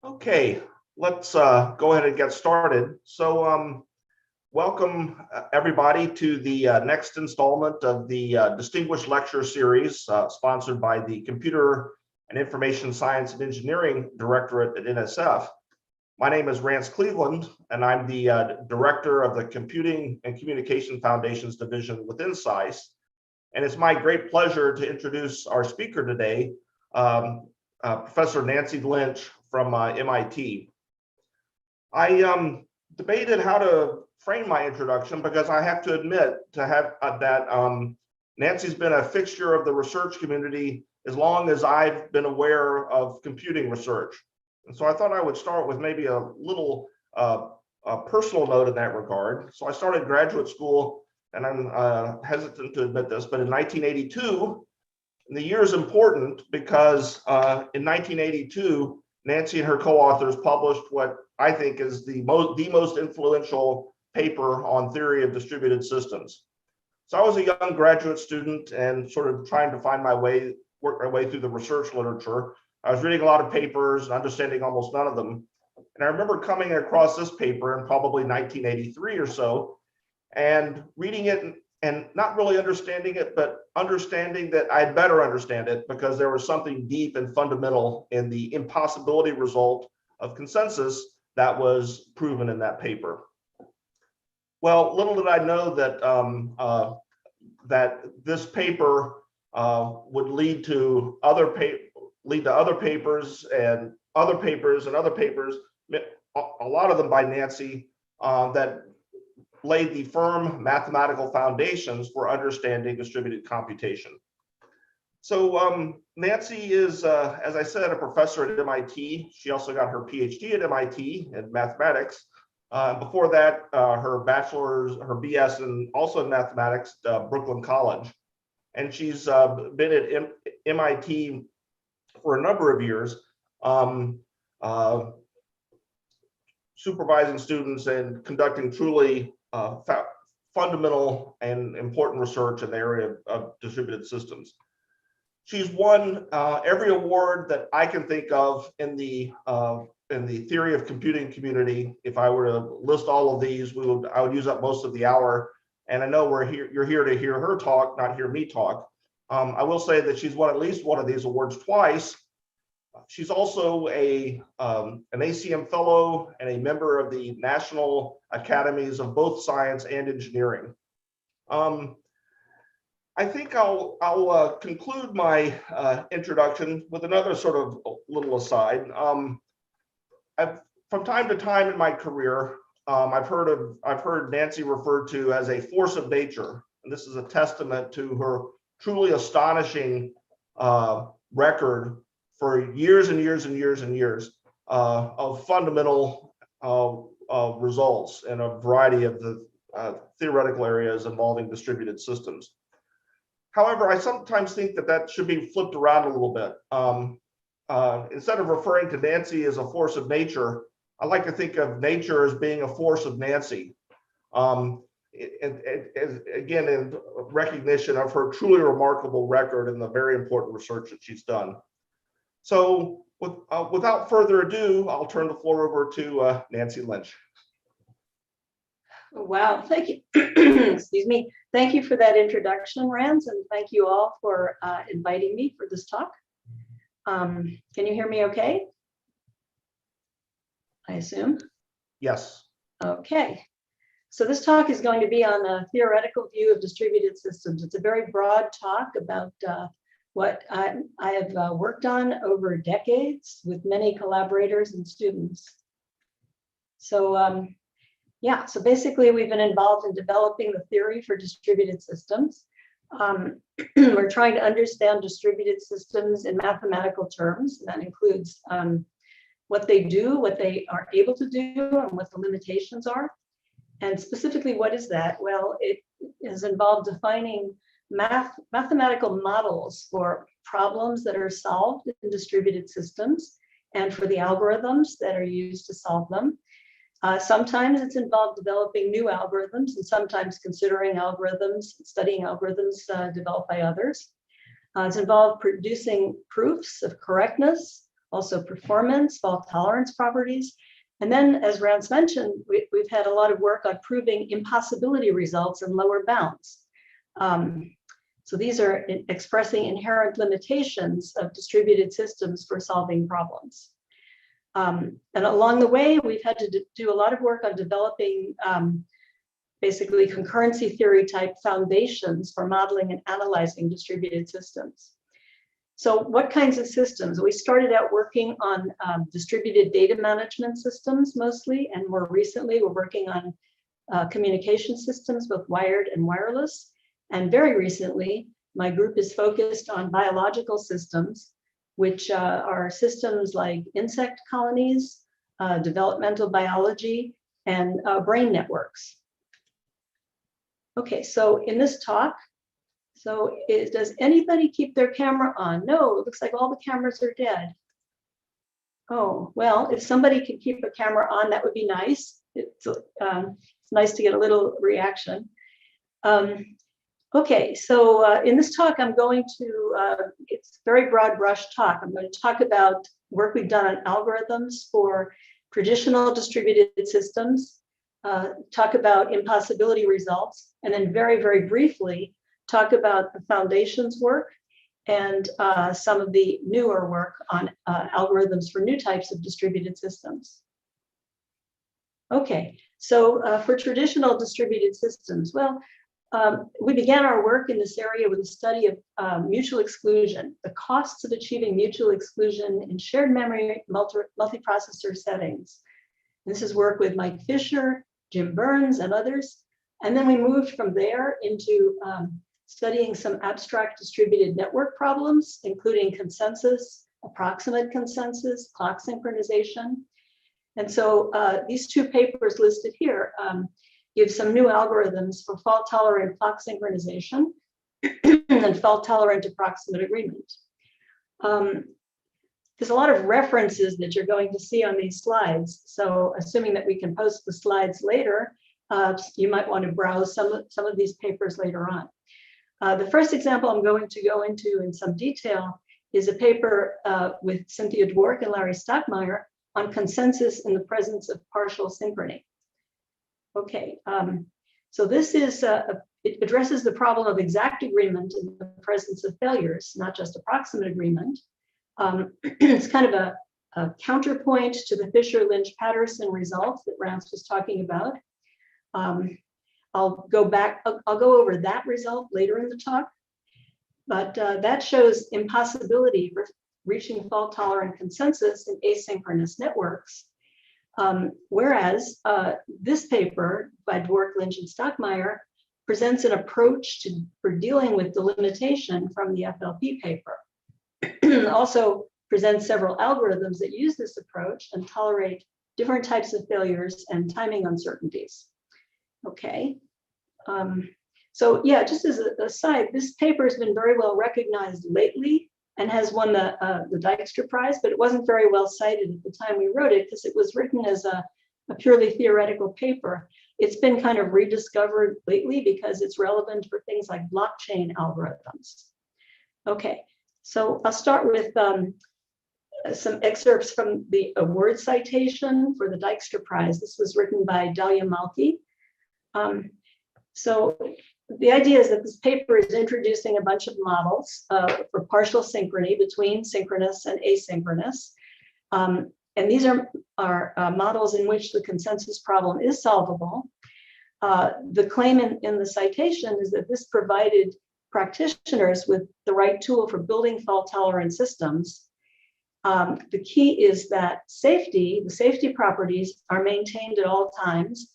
Okay, let's go ahead and get started. Welcome everybody to the next installment of the Distinguished Lecture Series sponsored by the Computer and Information Science and Engineering Directorate at NSF. My name is Rance Cleveland, and I'm the Director of the Computing and Communication Foundations Division within CISE. And it's my great pleasure to introduce our speaker today, Professor Nancy Lynch from MIT. I debated how to frame my introduction because I have to admit that Nancy's been a fixture of the research community as long as I've been aware of computing research. And so I thought I would start with maybe a little personal note in that regard. So I started graduate school, and I'm hesitant to admit this, but in 1982, and the year is important because in 1982, Nancy and her co-authors published what I think is the most influential paper on theory of distributed systems. So I was a young graduate student and sort of trying to work my way through the research literature. I was reading a lot of papers and understanding almost none of them. And I remember coming across this paper in probably 1983 or so, and reading it and not really understanding it, but understanding that I'd better understand it because there was something deep and fundamental in the impossibility result of consensus that was proven in that paper. Well, little did I know that that this paper would lead to other papers and other papers and other papers, a lot of them by Nancy, that laid the firm mathematical foundations for understanding distributed computation. So Nancy is, as I said, a professor at MIT. She also got her PhD at MIT in mathematics. Before that, her bachelor's, her BS, and also in mathematics, Brooklyn College. And she's been at MIT for a number of years, supervising students and conducting truly fundamental and important research in the area of distributed systems. She's won every award that I can think of in the theory of computing community. If I were to list all of these, I would use up most of the hour. And I know you're here to hear her talk, not hear me talk. I will say that she's won at least one of these awards twice. She's also an ACM fellow and a member of the National Academies of both Science and Engineering. I think I'll conclude my introduction with another sort of little aside. From time to time in my career, I've heard Nancy referred to as a force of nature, and this is a testament to her truly astonishing record for years and years and years and years of fundamental results in a variety of the theoretical areas involving distributed systems. However, I sometimes think that should be flipped around a little bit. Instead of referring to Nancy as a force of nature, I like to think of nature as being a force of Nancy. Again, in recognition of her truly remarkable record and the very important research that she's done. So without further ado, I'll turn the floor over to Nancy Lynch. Wow, thank you. Excuse me. Thank you for that introduction, Rance, and thank you all for inviting me for this talk. Can you hear me okay? I assume? Yes. Okay. So this talk is going to be on a theoretical view of distributed systems. It's a very broad talk about what I have worked on over decades with many collaborators and students. So yeah, so basically we've been involved in developing the theory for distributed systems. We're trying to understand distributed systems in mathematical terms. That includes what they do, what they are able to do, and what the limitations are. And specifically, what is that? Well, it is involved defining mathematical models for problems that are solved in distributed systems and for the algorithms that are used to solve them. Sometimes it's involved developing new algorithms and sometimes considering algorithms, studying algorithms developed by others. It's involved producing proofs of correctness also performance, fault tolerance properties. And then, as Rance mentioned, we've had a lot of work on proving impossibility results and lower bounds. So these are expressing inherent limitations of distributed systems for solving problems. And along the way, we've had to do a lot of work on developing basically concurrency theory type foundations for modeling and analyzing distributed systems. So what kinds of systems? We started out working on distributed data management systems mostly, and more recently we're working on communication systems, both wired and wireless. And very recently, my group is focused on biological systems, which are systems like insect colonies, developmental biology, and brain networks. Okay, so in this talk, does anybody keep their camera on? No, it looks like all the cameras are dead. Oh, well, if somebody could keep a camera on, that would be nice. It's nice to get a little reaction. Okay, so in this talk, I'm going to, it's a very broad brush talk. I'm going to talk about work we've done on algorithms for traditional distributed systems, talk about impossibility results, and then very, very briefly, talk about the foundations work and some of the newer work on algorithms for new types of distributed systems. Okay, so for traditional distributed systems, well, we began our work in this area with a study of mutual exclusion, the costs of achieving mutual exclusion in shared memory multiprocessor settings. This is work with Mike Fisher, Jim Burns, and others. And then we moved from there into studying some abstract distributed network problems, including consensus, approximate consensus, clock synchronization. And so these two papers listed here give some new algorithms for fault-tolerant clock synchronization and fault-tolerant approximate agreement. There's a lot of references that you're going to see on these slides. So assuming that we can post the slides later, you might want to browse some of these papers later on. The first example I'm going to go into in some detail is a paper with Cynthia Dwork and Larry Stockmeyer on consensus in the presence of partial synchrony. Okay, so this is, it addresses the problem of exact agreement in the presence of failures, not just approximate agreement. It's kind of a counterpoint to the Fisher-Lynch-Patterson results that Rance was talking about. I'll go over that result later in the talk, but that shows impossibility for reaching fault-tolerant consensus in asynchronous networks. Whereas this paper by Dwork, Lynch, and Stockmeyer presents an approach for dealing with delimitation from the FLP paper. Also presents several algorithms that use this approach and tolerate different types of failures and timing uncertainties. Okay, so yeah, just as an aside, this paper has been very well recognized lately and has won the Dijkstra Prize, but it wasn't very well cited at the time we wrote it because it was written as a purely theoretical paper. It's been kind of rediscovered lately because it's relevant for things like blockchain algorithms. Okay, so I'll start with some excerpts from the award citation for the Dijkstra Prize. This was written by Dalia Malki. So the idea is that this paper is introducing a bunch of models for partial synchrony between synchronous and asynchronous. And these are models in which the consensus problem is solvable. The claim in the citation is that this provided practitioners with the right tool for building fault-tolerant systems. The key is that the safety properties are maintained at all times,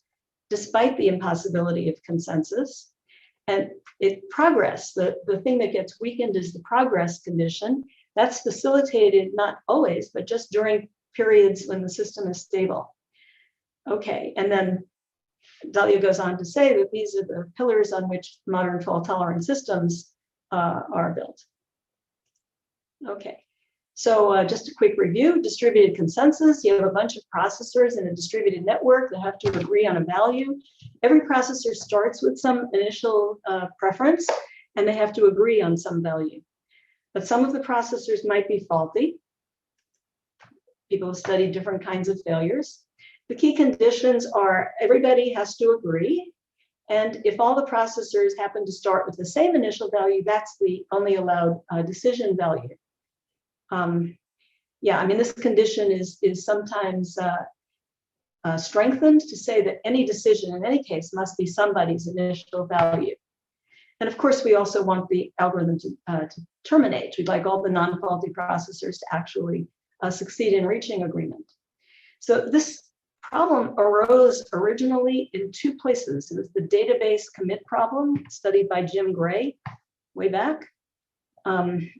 despite the impossibility of consensus. And progress, the thing that gets weakened is the progress condition. That's facilitated not always, but just during periods when the system is stable. Okay, and then Dalia goes on to say that these are the pillars on which modern fault-tolerant systems are built. Okay, so just a quick review, distributed consensus. You have a bunch of processors in a distributed network that have to agree on a value. Every processor starts with some initial preference, and they have to agree on some value. But some of the processors might be faulty. people have studied different kinds of failures. The key conditions are everybody has to agree. And if all the processors happen to start with the same initial value, that's the only allowed decision value. Yeah, I mean, this condition is sometimes strengthened to say that any decision in any case must be somebody's initial value. And of course, we also want the algorithm to terminate. We'd like all the non-faulty processors to actually succeed in reaching agreement. So this problem arose originally in two places. It was the database commit problem studied by Jim Gray way back, and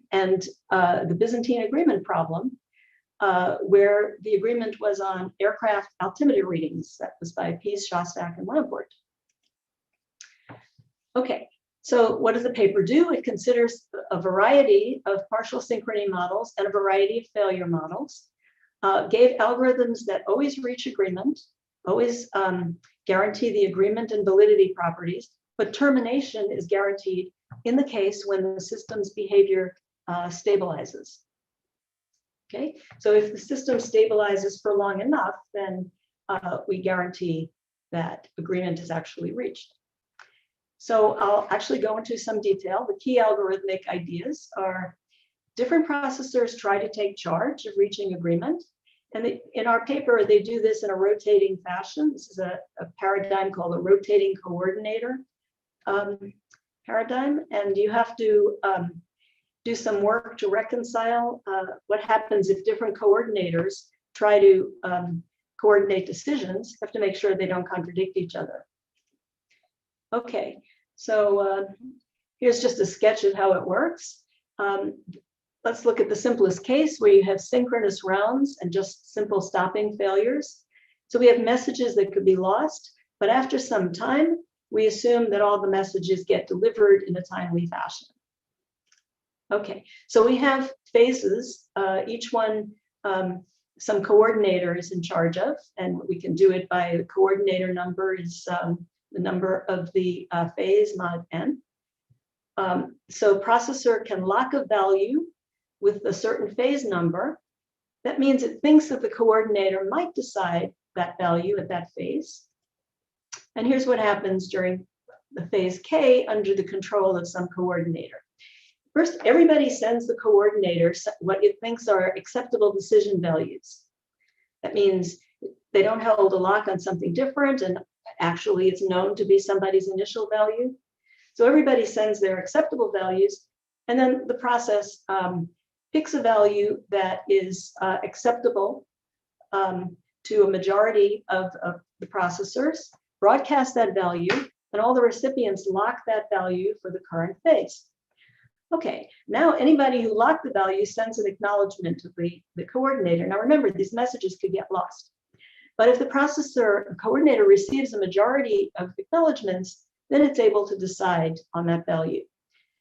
the Byzantine agreement problem, where the agreement was on aircraft altimeter readings. That was by Pease, Shostak, and Lamport. Okay, so what does the paper do? It considers a variety of partial synchrony models and a variety of failure models, gave algorithms that always reach agreement, always guarantee the agreement and validity properties, but termination is guaranteed in the case when the system's behavior stabilizes. Okay, so if the system stabilizes for long enough, then we guarantee that agreement is actually reached. So I'll actually go into some detail. The key algorithmic ideas are different processors try to take charge of reaching agreement. And in our paper, they do this in a rotating fashion. This is a paradigm called a rotating coordinator paradigm. And you have to do some work to reconcile what happens if different coordinators try to coordinate decisions. You have to make sure they don't contradict each other. Okay, so here's just a sketch of how it works. Let's look at the simplest case where you have synchronous rounds and just simple stopping failures. So we have messages that could be lost, but after some time, we assume that all the messages get delivered in a timely fashion. Okay, so we have phases, each one some coordinator is in charge of, and we can do it by the coordinator number is the number of the phase mod n. So processor can lock a value with a certain phase number. That means it thinks that the coordinator might decide that value at that phase. And here's what happens during the phase K under the control of some coordinator. First, everybody sends the coordinator what it thinks are acceptable decision values. That means they don't hold a lock on something different, and actually it's known to be somebody's initial value. So everybody sends their acceptable values, and then the process picks a value that is acceptable to a majority of the processors, broadcast that value, and all the recipients lock that value for the current phase. Okay, now anybody who locked the value sends an acknowledgement to the coordinator. Now remember, these messages could get lost. But if the processor coordinator receives a majority of acknowledgements, then it's able to decide on that value.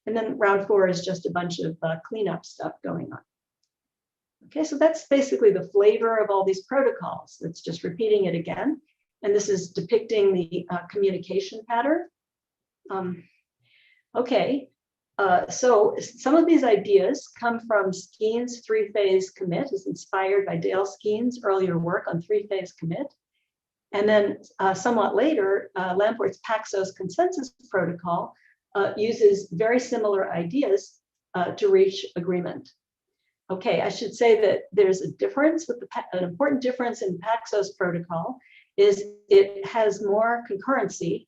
And then round 4 is just a bunch of cleanup stuff going on. Okay, so that's basically the flavor of all these protocols. It's just repeating it again. And this is depicting the communication pattern. Okay, so some of these ideas come from Skeen's 3-phase commit, is inspired by Dale Skeen's earlier work on 3-phase commit. And then somewhat later, Lamport's Paxos consensus protocol uses very similar ideas to reach agreement. Okay, I should say that there's a difference with an important difference in Paxos protocol is it has more concurrency.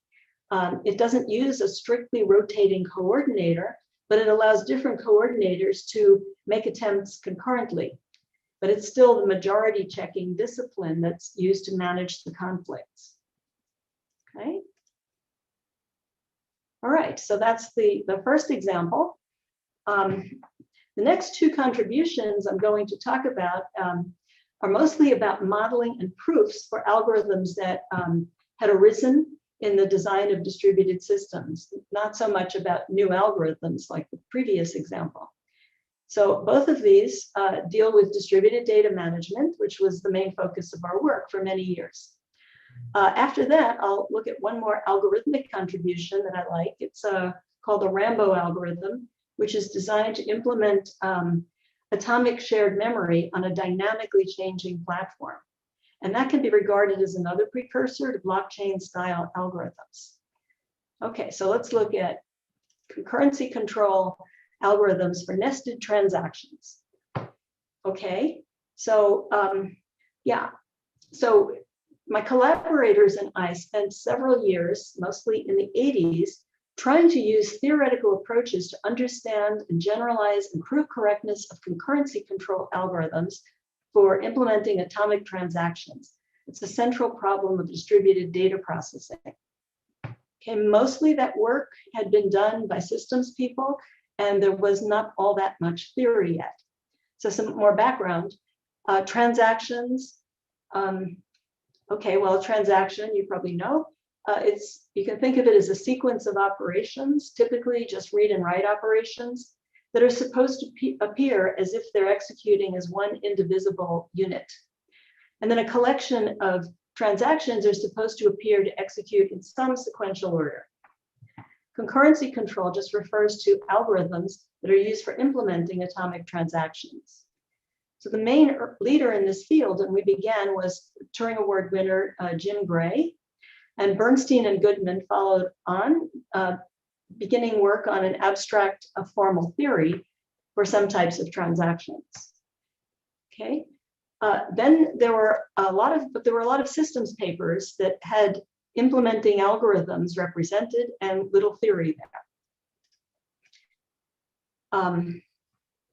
It doesn't use a strictly rotating coordinator, but it allows different coordinators to make attempts concurrently. But it's still the majority checking discipline that's used to manage the conflicts. Okay. All right, so that's the first example. The next 2 contributions I'm going to talk about are mostly about modeling and proofs for algorithms that had arisen in the design of distributed systems, not so much about new algorithms like the previous example. So both of these deal with distributed data management, which was the main focus of our work for many years. After that, I'll look at one more algorithmic contribution that I like. It's called the Rambo algorithm, which is designed to implement atomic shared memory on a dynamically changing platform. And that can be regarded as another precursor to blockchain style algorithms. Okay, so let's look at concurrency control algorithms for nested transactions. Okay, so yeah, so my collaborators and I spent several years, mostly in the 80s, trying to use theoretical approaches to understand and generalize and prove correctness of concurrency control algorithms for implementing atomic transactions. It's a central problem of distributed data processing. Okay, mostly that work had been done by systems people, and there was not all that much theory yet. So some more background. Transactions. Okay, well, a transaction, you probably know, you can think of it as a sequence of operations, typically just read and write operations that are supposed to appear as if they're executing as one indivisible unit. And then a collection of transactions are supposed to appear to execute in some sequential order. Concurrency control just refers to algorithms that are used for implementing atomic transactions. So the main leader in this field, and we began, was Turing Award winner Jim Gray, and Bernstein and Goodman followed on, beginning work on an abstract formal theory for some types of transactions. Okay, then there were a lot of systems papers that had implementing algorithms represented and little theory there.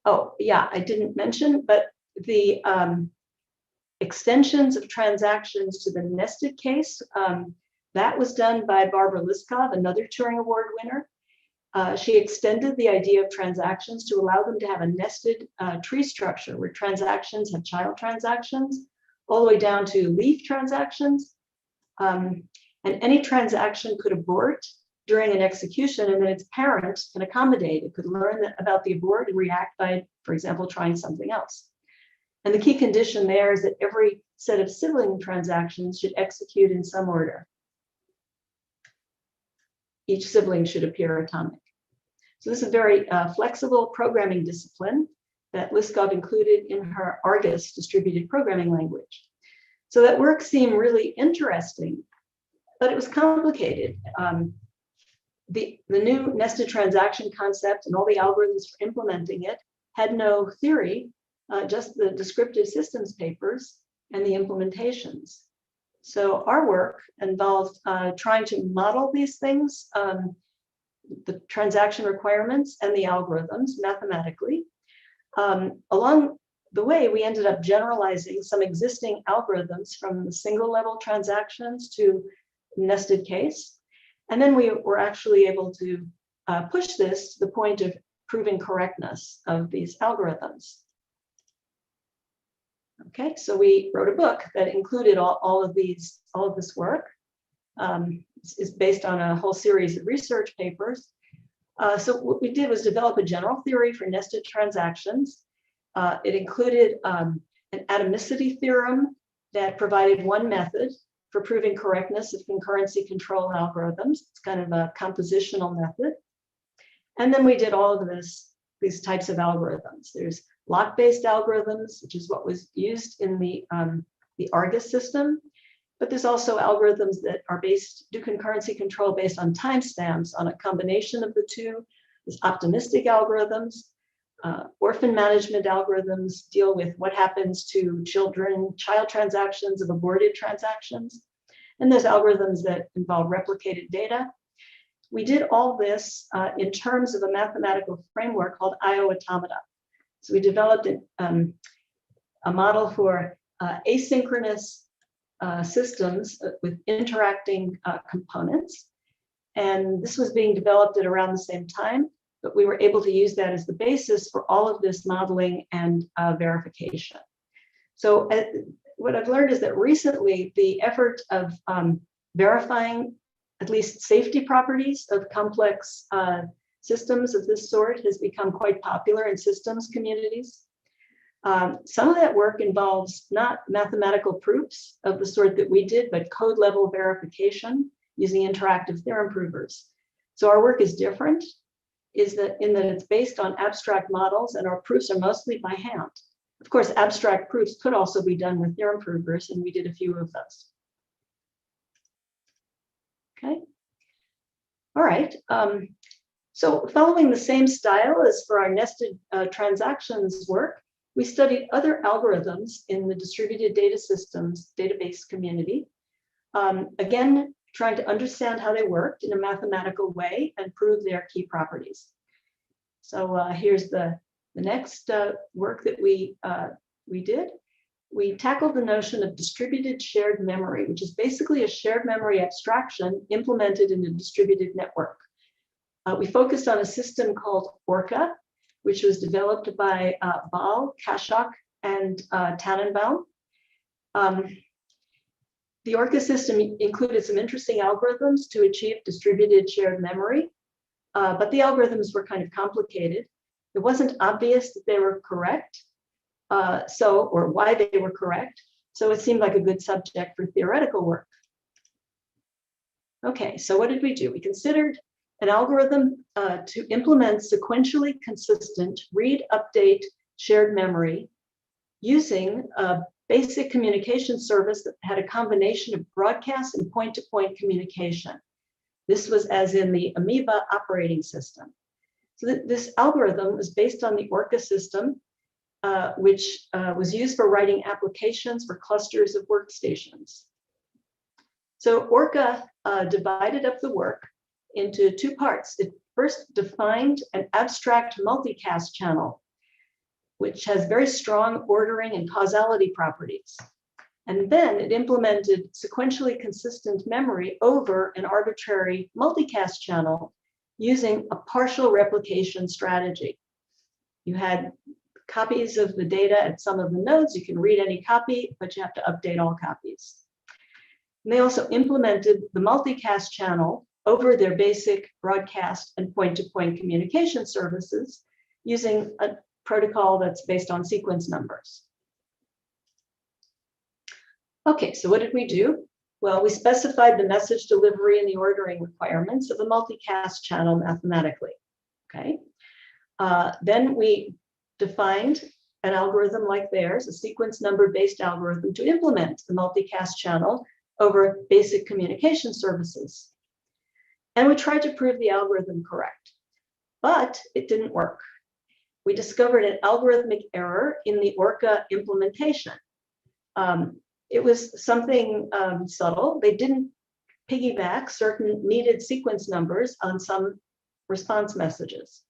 Oh yeah, I didn't mention, but the extensions of transactions to the nested case, that was done by Barbara Liskov, another Turing Award winner. She extended the idea of transactions to allow them to have a nested tree structure where transactions have child transactions, all the way down to leaf transactions. And any transaction could abort during an execution, and then its parent can accommodate. It could learn about the abort and react by, for example, trying something else. And the key condition there is that every set of sibling transactions should execute in some order. Each sibling should appear atomic. So this is a very flexible programming discipline that Liskov included in her Argus distributed programming language. So that work seemed really interesting, but it was complicated. The new nested transaction concept and all the algorithms for implementing it had no theory, just the descriptive systems papers and the implementations. So our work involved trying to model these things, the transaction requirements and the algorithms mathematically. Along the way, we ended up generalizing some existing algorithms from the single level transactions to nested case. And then we were actually able to push this to the point of proving correctness of these algorithms. Okay, so we wrote a book that included all of this work. It's based on a whole series of research papers. So what we did was develop a general theory for nested transactions. It included an atomicity theorem that provided one method for proving correctness of concurrency control algorithms. It's kind of a compositional method. And then we did all of these types of algorithms. There's lock-based algorithms, which is what was used in the Argus system. But there's also algorithms that do concurrency control based on timestamps on a combination of the two. There's optimistic algorithms. Orphan management algorithms deal with what happens to child transactions of aborted transactions. And there's algorithms that involve replicated data. We did all this in terms of a mathematical framework called IO automata. So we developed a model for asynchronous systems with interacting components. And this was being developed at around the same time, but we were able to use that as the basis for all of this modeling and verification. So what I've learned is that recently the effort of verifying at least safety properties of complex systems of this sort has become quite popular in systems communities. Some of that work involves not mathematical proofs of the sort that we did, but code level verification using interactive theorem provers. So our work is different. is that it's based on abstract models, and our proofs are mostly by hand. Of course, abstract proofs could also be done with theorem provers, and we did a few of those. Okay. All right. So following the same style as for our nested transactions work, we studied other algorithms in the distributed data systems database community. Again, trying to understand how they worked in a mathematical way and prove their key properties. So here's the next work that we did. We tackled the notion of distributed shared memory, which is basically a shared memory abstraction implemented in a distributed network. We focused on a system called ORCA, which was developed by Ball, Kaschak, and Tannenbaum. The ORCA system included some interesting algorithms to achieve distributed shared memory, but the algorithms were kind of complicated. It wasn't obvious that they were correct, or why they were correct, so it seemed like a good subject for theoretical work. Okay, so what did we do? We considered an algorithm to implement sequentially consistent read-update shared memory using a basic communication service that had a combination of broadcast and point-to-point communication. This was as in the Amoeba operating system. So this algorithm was based on the ORCA system, which was used for writing applications for clusters of workstations. So ORCA divided up the work into two parts. It first defined an abstract multicast channel, which has very strong ordering and causality properties. And then it implemented sequentially consistent memory over an arbitrary multicast channel using a partial replication strategy. You had copies of the data at some of the nodes. You can read any copy, but you have to update all copies. And they also implemented the multicast channel over their basic broadcast and point-to-point communication services using a protocol that's based on sequence numbers. Okay, so what did we do? Well, we specified the message delivery and the ordering requirements of a multicast channel mathematically. Okay. Then we defined an algorithm like theirs, a sequence number-based algorithm to implement the multicast channel over basic communication services. And we tried to prove the algorithm correct, but it didn't work. We discovered an algorithmic error in the ORCA implementation. It was something subtle. They didn't piggyback certain needed sequence numbers on some response messages.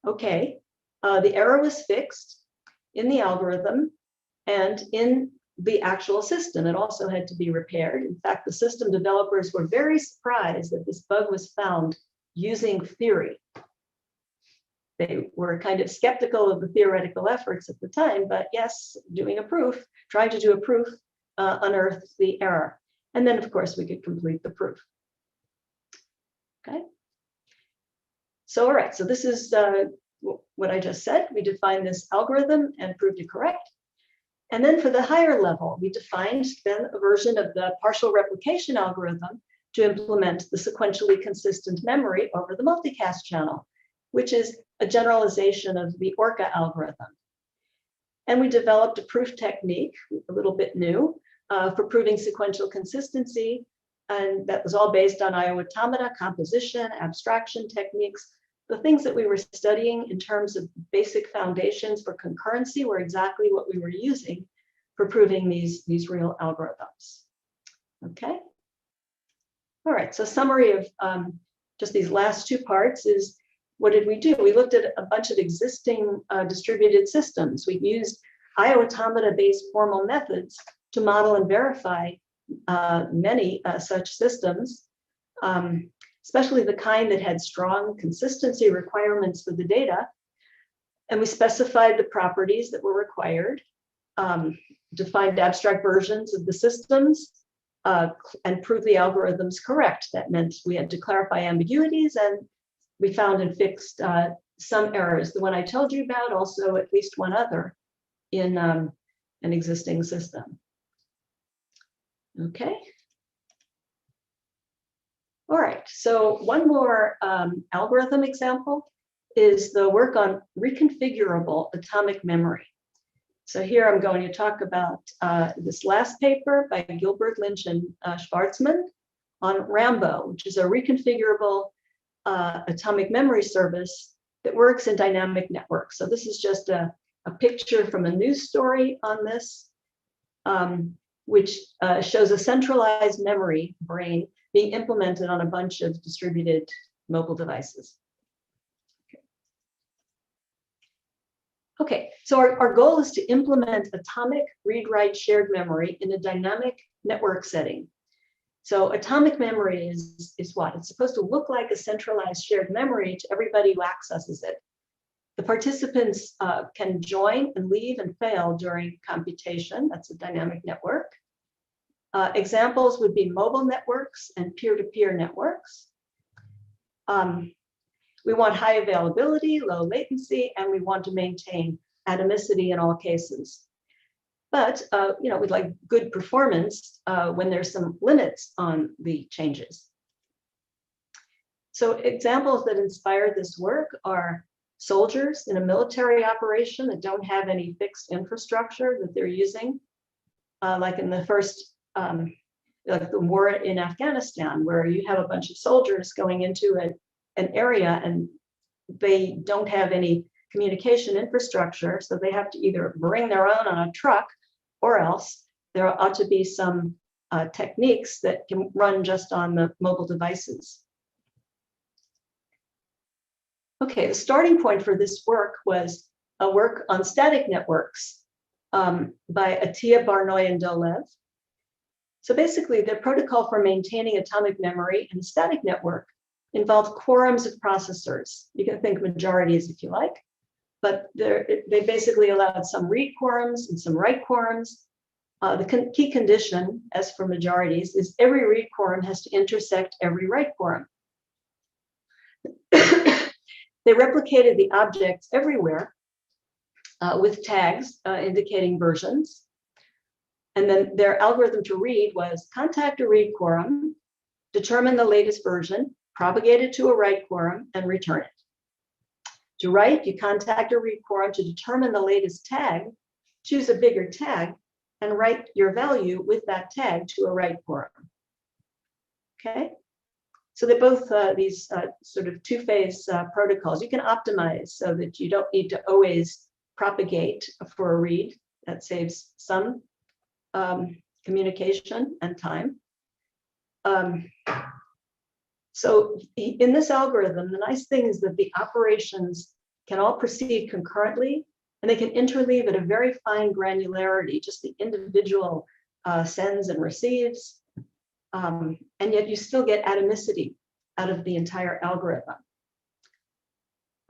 Okay, the error was fixed in the algorithm and in the actual system. It also had to be repaired. In fact, the system developers were very surprised that this bug was found using theory. They were kind of skeptical of the theoretical efforts at the time, but yes, trying to do a proof unearthed the error. And then, of course, we could complete the proof. Okay. So, all right, so this is what I just said. We defined this algorithm and proved it correct. And then for the higher level, we defined then a version of the partial replication algorithm to implement the sequentially consistent memory over the multicast channel, which is a generalization of the ORCA algorithm. And we developed a proof technique, a little bit new, for proving sequential consistency. And that was all based on IO automata, composition, abstraction techniques. The things that we were studying in terms of basic foundations for concurrency were exactly what we were using for proving these real algorithms. Okay. All right, so summary of just these last two parts is, what did we do? We looked at a bunch of existing distributed systems. We used IO automata-based formal methods to model and verify many such systems, especially the kind that had strong consistency requirements for the data. And we specified the properties that were required, defined abstract versions of the systems, and proved the algorithms correct. That meant we had to clarify ambiguities, and we found and fixed some errors. The one I told you about, also at least one other in an existing system. Okay. All right, so one more algorithm example is the work on reconfigurable atomic memory. So here I'm going to talk about this last paper by Gilbert, Lynch, and Schwarzman on Rambo, which is a reconfigurable atomic memory service that works in dynamic networks. So this is just a picture from a news story on this, which shows a centralized memory brain being implemented on a bunch of distributed mobile devices. Okay, so our goal is to implement atomic read-write shared memory in a dynamic network setting. So atomic memory is what? It's supposed to look like a centralized shared memory to everybody who accesses it. The participants can join and leave and fail during computation. That's a dynamic network. Examples would be mobile networks and peer-to-peer networks. We want high availability, low latency, and we want to maintain atomicity in all cases. But we'd like good performance when there's some limits on the changes. So examples that inspired this work are soldiers in a military operation that don't have any fixed infrastructure that they're using, like in the first, like the war in Afghanistan, where you have a bunch of soldiers going into an area and they don't have any communication infrastructure, so they have to either bring their own on a truck, or else there ought to be some techniques that can run just on the mobile devices. Okay, the starting point for this work was a work on static networks by Atiyah, Barnoy, and Dolev. So basically, the protocol for maintaining atomic memory in a static network involved quorums of processors. You can think majorities if you like, but they basically allowed some read quorums and some write quorums. The key condition, as for majorities, is every read quorum has to intersect every write quorum. They replicated the objects everywhere with tags indicating versions. And then their algorithm to read was contact a read quorum, determine the latest version, propagate it to a write quorum, and return it. To write, you contact a read quorum to determine the latest tag, choose a bigger tag, and write your value with that tag to a write quorum. Okay? So they're both these sort of two-phase protocols. You can optimize so that you don't need to always propagate for a read. That saves some communication and time. So in this algorithm, the nice thing is that the operations can all proceed concurrently, and they can interleave at a very fine granularity, just the individual sends and receives. And yet you still get atomicity out of the entire algorithm.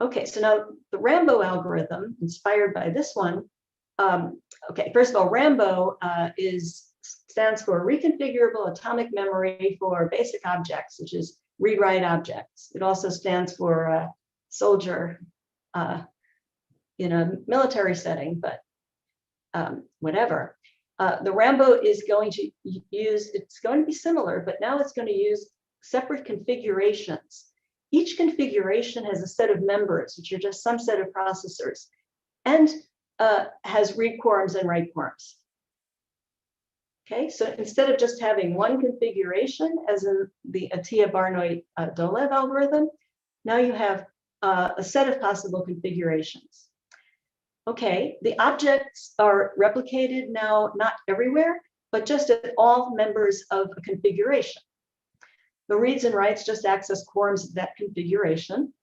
Okay, so now the Rambo algorithm, inspired by this one. Okay, first of all, Rambo stands for Reconfigurable Atomic Memory for Basic Objects, which is read-write objects. It also stands for soldier in a military setting, but whatever. The Rambo is going to it's going to be similar, but now it's going to use separate configurations. Each configuration has a set of members, which are just some set of processors, and has read quorums and write quorums. Okay, so instead of just having one configuration, as in the Atiyah, Barnoy, Dolev algorithm, now you have a set of possible configurations. Okay, the objects are replicated now, not everywhere, but just at all members of a configuration. The reads and writes just access quorums of that configuration.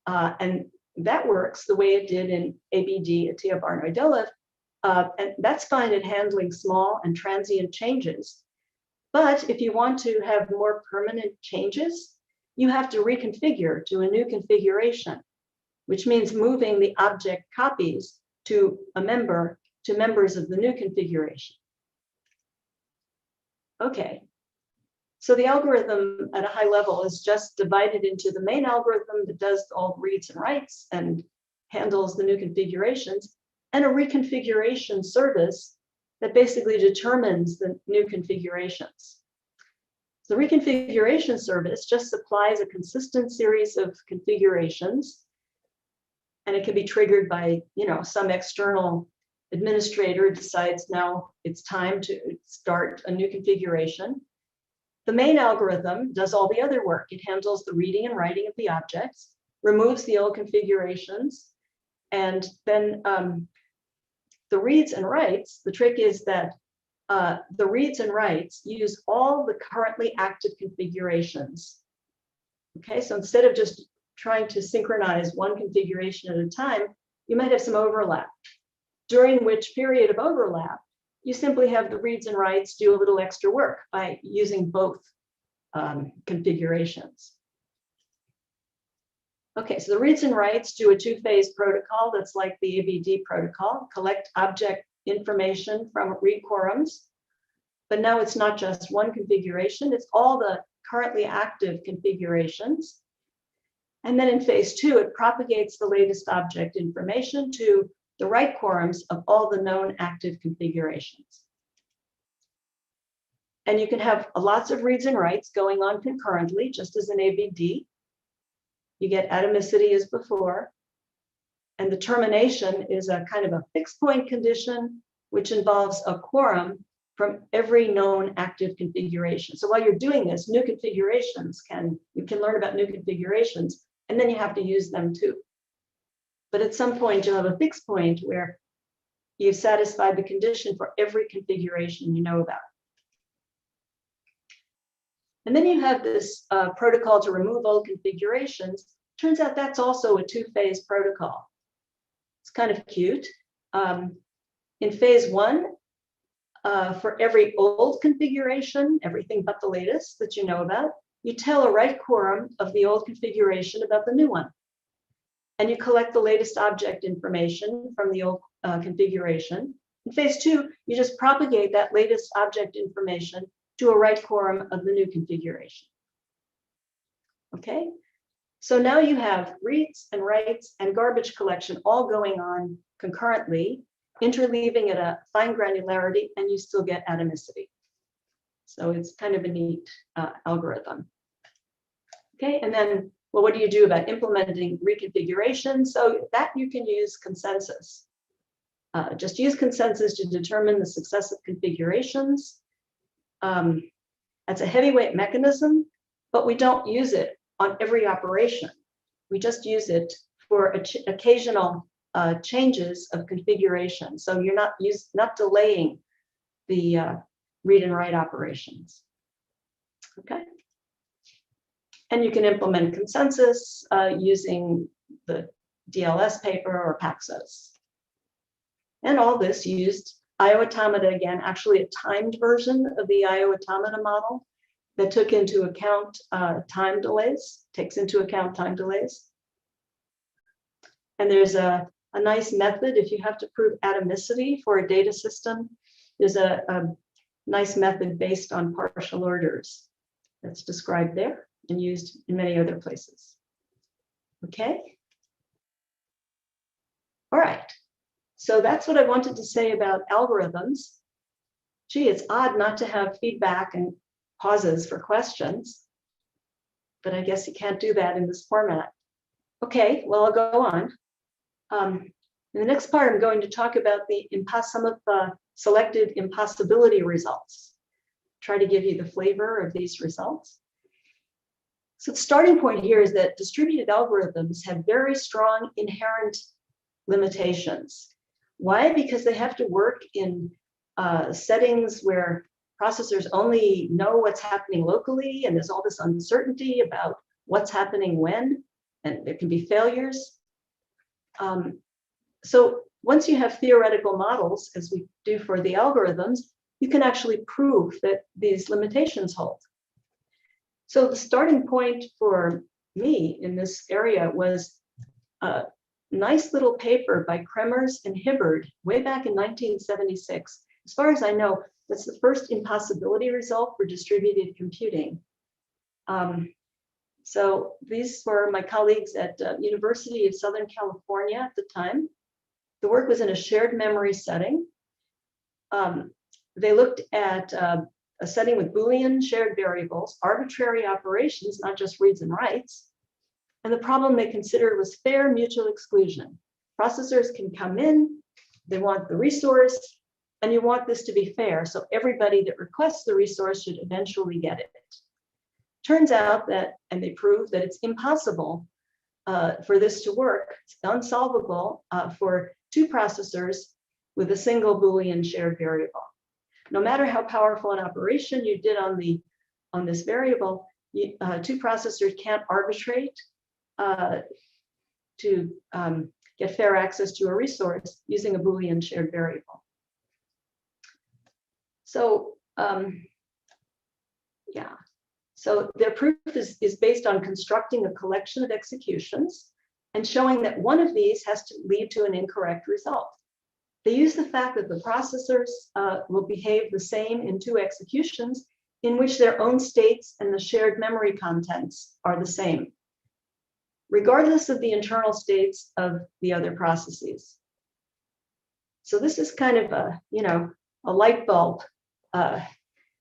And that works the way it did in ABD, Atiyah, Barnoy, Dolev. And that's fine at handling small and transient changes. But if you want to have more permanent changes, you have to reconfigure to a new configuration, which means moving the object copies to members of the new configuration. Okay, so the algorithm at a high level is just divided into the main algorithm that does all reads and writes and handles the new configurations, and a reconfiguration service that basically determines the new configurations. The reconfiguration service just supplies a consistent series of configurations, and it can be triggered by, some external administrator decides now it's time to start a new configuration. The main algorithm does all the other work. It handles the reading and writing of the objects, removes the old configurations, and then the reads and writes. The trick is that the reads and writes use all the currently active configurations. Okay, so instead of just trying to synchronize one configuration at a time, you might have some overlap, during which period of overlap, you simply have the reads and writes do a little extra work by using both configurations. Okay, so the reads and writes do a two-phase protocol that's like the ABD protocol, collect object information from read quorums. But now it's not just one configuration, it's all the currently active configurations. And then in phase 2, it propagates the latest object information to the write quorums of all the known active configurations. And you can have lots of reads and writes going on concurrently, just as in ABD. You get atomicity as before. And the termination is a kind of a fixed point condition, which involves a quorum from every known active configuration. So while you're doing this, new configurations you can learn about new configurations, and then you have to use them too. But at some point, you'll have a fixed point where you've satisfied the condition for every configuration you know about. And then you have this protocol to remove old configurations. Turns out that's also a two-phase protocol. It's kind of cute. In phase 1, for every old configuration, everything but the latest that you know about, you tell a write quorum of the old configuration about the new one. And you collect the latest object information from the old configuration. In phase 2, you just propagate that latest object information to a write quorum of the new configuration. Okay, so now you have reads and writes and garbage collection all going on concurrently, interleaving at a fine granularity, and you still get atomicity. So it's kind of a neat algorithm. Okay, and then, well, what do you do about implementing reconfiguration? So that you can use consensus. Just use consensus to determine the successive configurations. That's a heavyweight mechanism, but we don't use it on every operation. We just use it for occasional changes of configuration. So you're not delaying the read and write operations. Okay. And you can implement consensus using the DLS paper or Paxos. And all this used IO automata again, actually a timed version of the IO automata model that took into account time delays, takes into account time delays. And there's a nice method if you have to prove atomicity for a data system. There's a nice method based on partial orders that's described there and used in many other places. Okay. All right. So that's what I wanted to say about algorithms. Gee, it's odd not to have feedback and pauses for questions, but I guess you can't do that in this format. Okay, well, I'll go on. In the next part, I'm going to talk about some of the selected impossibility results. Try to give you the flavor of these results. So the starting point here is that distributed algorithms have very strong inherent limitations. Why? Because they have to work in settings where processors only know what's happening locally, and there's all this uncertainty about what's happening when, and there can be failures. So once you have theoretical models, as we do for the algorithms, you can actually prove that these limitations hold. So the starting point for me in this area was a nice little paper by Kremers and Hibbard way back in 1976. As far as I know, that's the first impossibility result for distributed computing. So these were my colleagues at University of Southern California at the time. The work was in a shared memory setting. They looked at a a setting with Boolean shared variables, arbitrary operations, not just reads and writes. And the problem they considered was fair mutual exclusion. Processors can come in, they want the resource, and you want this to be fair. So everybody that requests the resource should eventually get it. Turns out that, and they proved that it's impossible for this to work. It's unsolvable for two processors with a single Boolean shared variable. No matter how powerful an operation you did on this variable, two processors can't arbitrate to get fair access to a resource using a Boolean shared variable. So yeah, so their proof is based on constructing a collection of executions and showing that one of these has to lead to an incorrect result. They use the fact that the processors will behave the same in two executions in which their own states and the shared memory contents are the same, regardless of the internal states of the other processes. So this is kind of a, a light bulb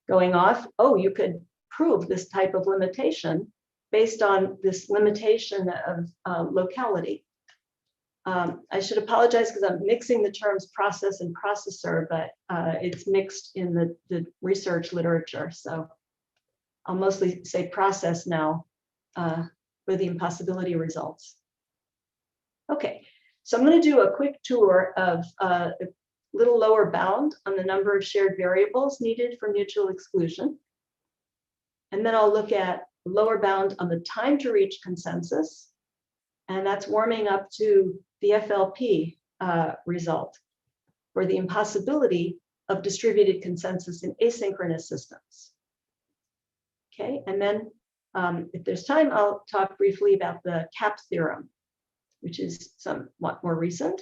going off. Oh, you could prove this type of limitation based on this limitation of locality. I should apologize because I'm mixing the terms process and processor, but it's mixed in the research literature. So I'll mostly say process now for the impossibility results. Okay, so I'm going to do a quick tour of a little lower bound on the number of shared variables needed for mutual exclusion. And then I'll look at lower bound on the time to reach consensus. And that's warming up to the FLP result for the impossibility of distributed consensus in asynchronous systems. Okay, and then if there's time, I'll talk briefly about the CAP theorem, which is somewhat more recent.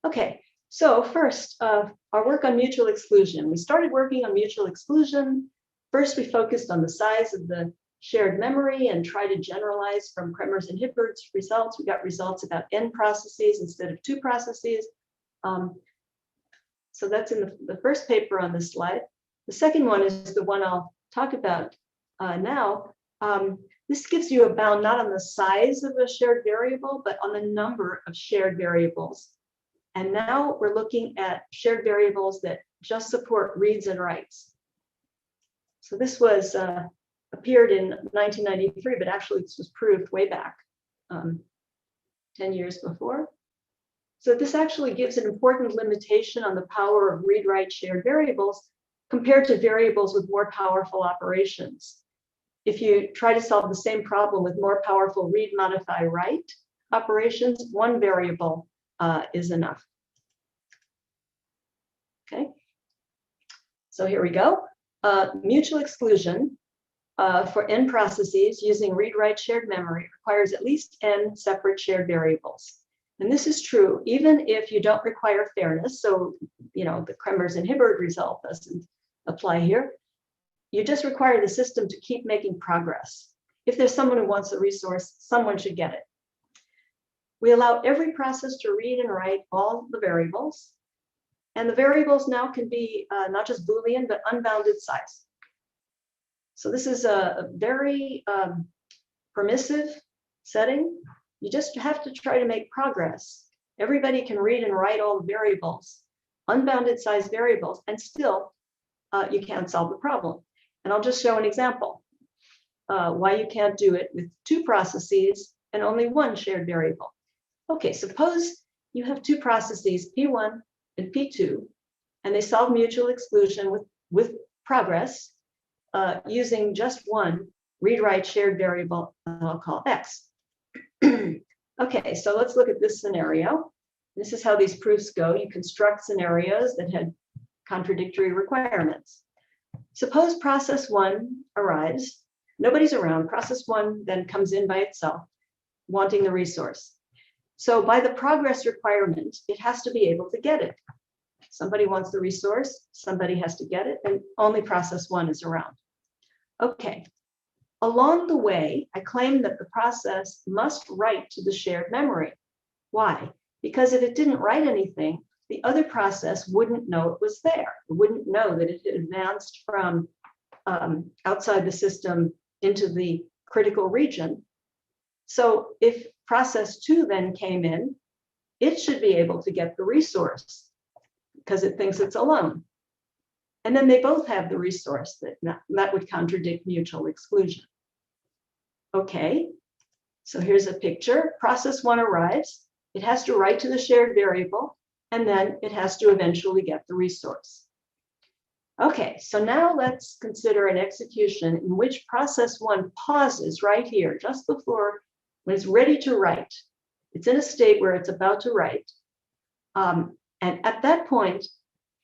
Okay, so first, our work on mutual exclusion. We started working on mutual exclusion. First, we focused on the size of the shared memory and try to generalize from Kremer's and Hibbert's results. We got results about n processes instead of 2 processes. So that's in the first paper on this slide. The second one is the one I'll talk about now. This gives you a bound not on the size of a shared variable, but on the number of shared variables. And now we're looking at shared variables that just support reads and writes. So this was appeared in 1993, but actually this was proved way back 10 years before. So this actually gives an important limitation on the power of read-write shared variables compared to variables with more powerful operations. If you try to solve the same problem with more powerful read, modify, write operations, one variable is enough. Okay, so here we go. Mutual exclusion for n processes using read-write shared memory requires at least n separate shared variables. And this is true even if you don't require fairness. So, the Kremer's and Hibbert result doesn't apply here. You just require the system to keep making progress. If there's someone who wants a resource, someone should get it. We allow every process to read and write all the variables. And the variables now can be not just Boolean, but unbounded size. So this is a very permissive setting. You just have to try to make progress. Everybody can read and write all the variables, unbounded size variables, and still you can't solve the problem. And I'll just show an example why you can't do it with 2 processes and only 1 shared variable. Okay, suppose you have 2 processes, P1 and P2, and they solve mutual exclusion with progress using just 1 read-write shared variable I'll call X. Okay, so let's look at this scenario. This is how these proofs go. You construct scenarios that had contradictory requirements. Suppose process 1 arrives, nobody's around, process 1 then comes in by itself, wanting the resource. So by the progress requirement, it has to be able to get it. Somebody wants the resource, somebody has to get it, and only process 1 is around. Okay, along the way, I claim that the process must write to the shared memory. Why? Because if it didn't write anything, the other process wouldn't know it was there. It wouldn't know that it had advanced from outside the system into the critical region. So if process 2 then came in, it should be able to get the resource because it thinks it's alone. And then they both have the resource that would contradict mutual exclusion. Okay, so here's a picture. Process 1 arrives. It has to write to the shared variable, and then it has to eventually get the resource. Okay, so now let's consider an execution in which process 1 pauses right here, just before when it's ready to write. It's in a state where it's about to write. And at that point,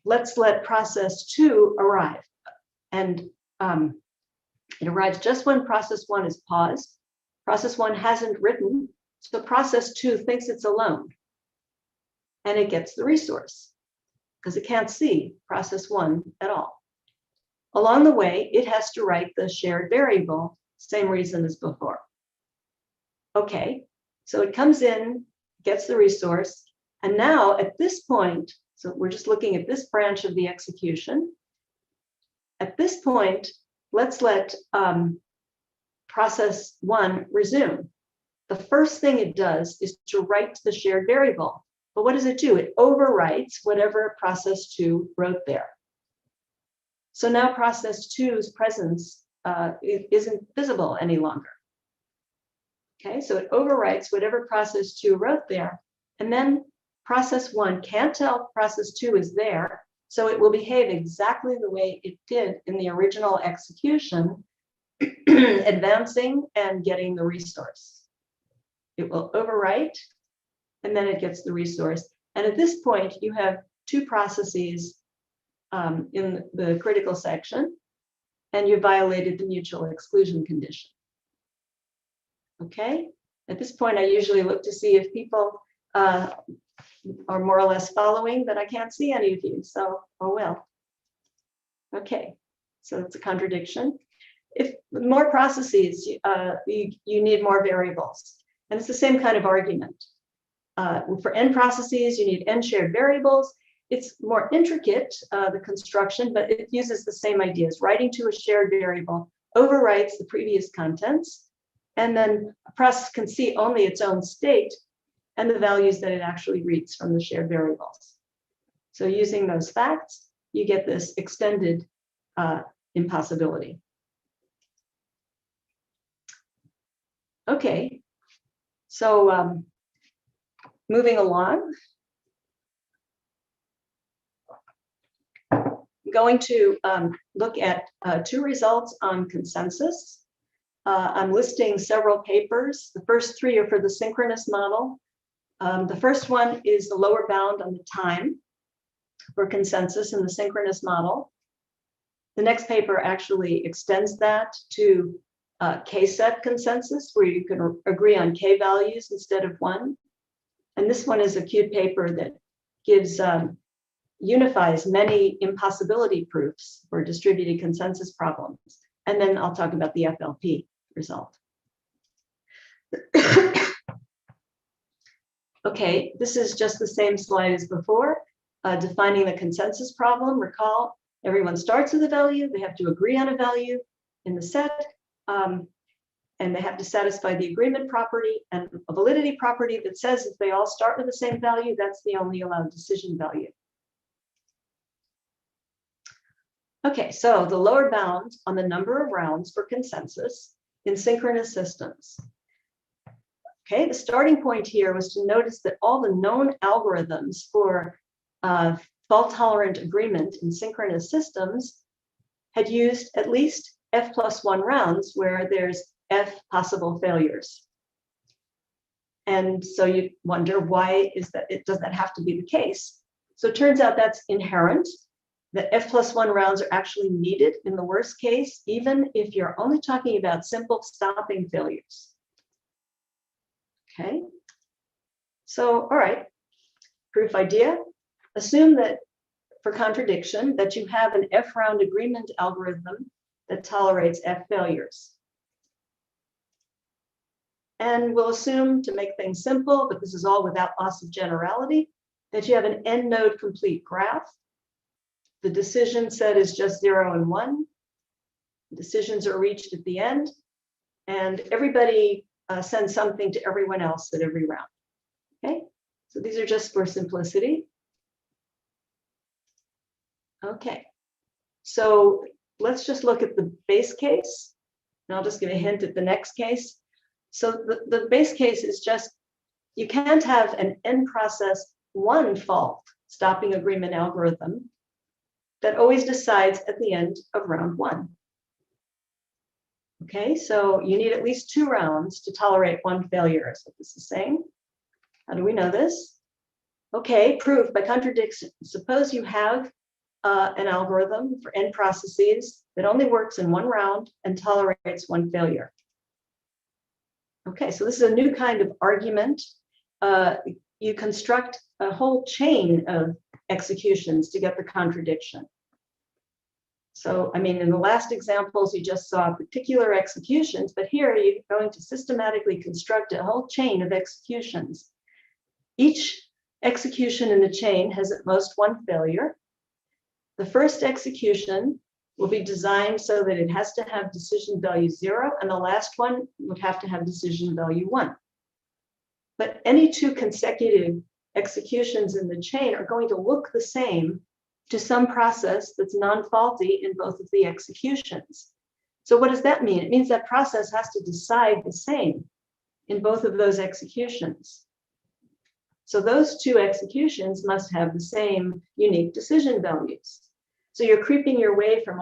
let's let process 2 arrive. And it arrives just when process 1 is paused. Process 1 hasn't written, so process 2 thinks it's alone. And it gets the resource because it can't see process 1 at all. Along the way, it has to write the shared variable, same reason as before. Okay, so it comes in, gets the resource, and now at this point, so we're just looking at this branch of the execution. At this point, let's let process 1 resume. The first thing it does is to write the shared variable. But what does it do? It overwrites whatever process 2 wrote there. So now process 2's presence isn't visible any longer. Okay, so it overwrites whatever process 2 wrote there. And then process 1 can't tell process 2 is there. So it will behave exactly the way it did in the original execution, advancing and getting the resource. It will overwrite, and then it gets the resource. And at this point, you have 2 processes in the critical section, and you violated the mutual exclusion condition. Okay, at this point, I usually look to see if people are more or less following, but I can't see any of you, so oh well. Okay, so it's a contradiction. If more processes, you need more variables. And it's the same kind of argument. For n processes, you need n shared variables. It's more intricate, the construction, but it uses the same ideas. Writing to a shared variable overwrites the previous contents, and then a process can see only its own state and the values that it actually reads from the shared variables. So using those facts, you get this extended impossibility. Okay, so moving along, I'm going to look at 2 results on consensus. I'm listing several papers. The first 3 are for the synchronous model. The first one is the lower bound on the time for consensus in the synchronous model. The next paper actually extends that to K-set consensus, where you can agree on K values instead of 1. And this one is a cute paper that gives unifies many impossibility proofs for distributed consensus problems. And then I'll talk about the FLP result. Okay, this is just the same slide as before, defining the consensus problem. Recall, everyone starts with a value. They have to agree on a value in the set, and they have to satisfy the agreement property and a validity property that says if they all start with the same value, that's the only allowed decision value. Okay, so the lower bound on the number of rounds for consensus in synchronous systems. Okay, the starting point here was to notice that all the known algorithms for fault-tolerant agreement in synchronous systems had used at least f+1 rounds where there's f possible failures. And so you wonder, why is that? Does that have to be the case? So it turns out that's inherent, that f+1 rounds are actually needed in the worst case, even if you're only talking about simple stopping failures. Okay, so all right, proof idea. Assume that for contradiction that you have an f-round agreement algorithm that tolerates f failures. And we'll assume, to make things simple, but this is all without loss of generality, that you have an end node complete graph. The decision set is just 0 and 1. Decisions are reached at the end, and everybody sends something to everyone else at every round. Okay, so these are just for simplicity. Okay, so let's just look at the base case, and I'll just give a hint at the next case. So the base case is just, you can't have an end process one fault stopping agreement algorithm that always decides at the end of round 1. Okay, so you need at least 2 rounds to tolerate 1 failure, is what this is saying. How do we know this? Okay, proof by contradiction. Suppose you have an algorithm for end processes that only works in 1 round and tolerates 1 failure. Okay, so this is a new kind of argument. You construct a whole chain of executions to get the contradiction. So, I mean, in the last examples, you just saw particular executions, but here you're going to systematically construct a whole chain of executions. Each execution in the chain has at most 1 failure. The first execution will be designed so that it has to have decision value 0, and the last one would have to have decision value 1. But any 2 consecutive executions in the chain are going to look the same to some process that's non-faulty in both of the executions. So what does that mean? It means that process has to decide the same in both of those executions. So those 2 executions must have the same unique decision values. So you're creeping your way from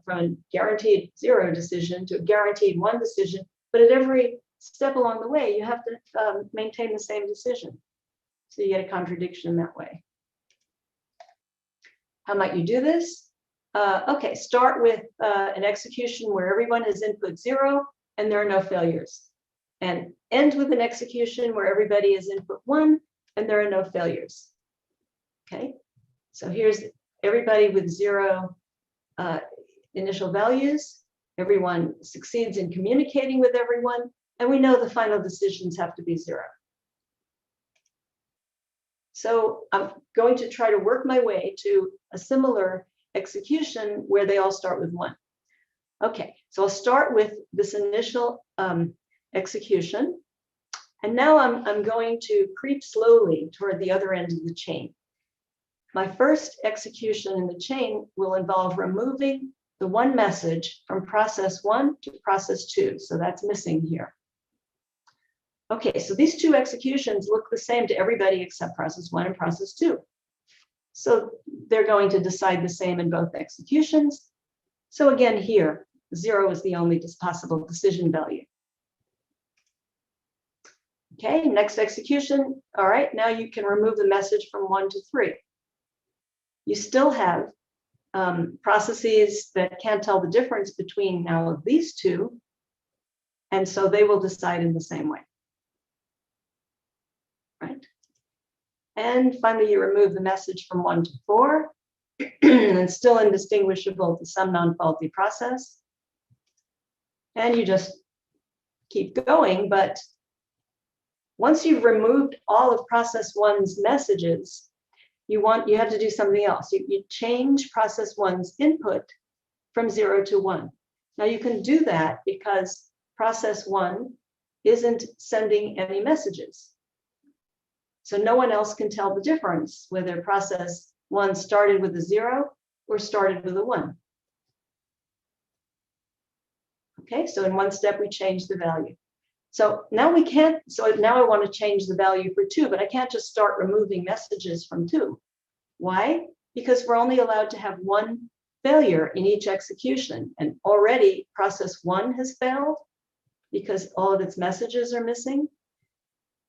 from a guaranteed 0 decision to a guaranteed 1 decision, but at every step along the way, you have to maintain the same decision. So you get a contradiction that way. How might you do this? Okay, start with an execution where everyone has input 0 and there are no failures. And end with an execution where everybody has input 1 and there are no failures. Okay, so here's everybody with 0 initial values. Everyone succeeds in communicating with everyone, and we know the final decisions have to be 0. So I'm going to try to work my way to a similar execution where they all start with 1. Okay, so I'll start with this initial execution. And now I'm going to creep slowly toward the other end of the chain. My first execution in the chain will involve removing the 1 message from process 1 to process 2. So that's missing here. Okay, so these 2 executions look the same to everybody except process 1 and process 2. So they're going to decide the same in both executions. So again, here, 0 is the only possible decision value. Okay, next execution. All right, now you can remove the message from 1 to 3. You still have processes that can't tell the difference between now of these 2, and so they will decide in the same way. Right? And finally, you remove the message from 1 to 4, and it's still indistinguishable to some non-faulty process. And you just keep going, but once you've removed all of process 1's messages, you have to do something else. You change process 1's input from 0 to 1. Now you can do that because process 1 isn't sending any messages. So no one else can tell the difference whether process 1 started with a 0 or started with a 1. Okay, so in one step we change the value. So now we can't, so now I want to change the value for 2, but I can't just start removing messages from 2. Why? Because we're only allowed to have 1 failure in each execution. And already process 1 has failed because all of its messages are missing.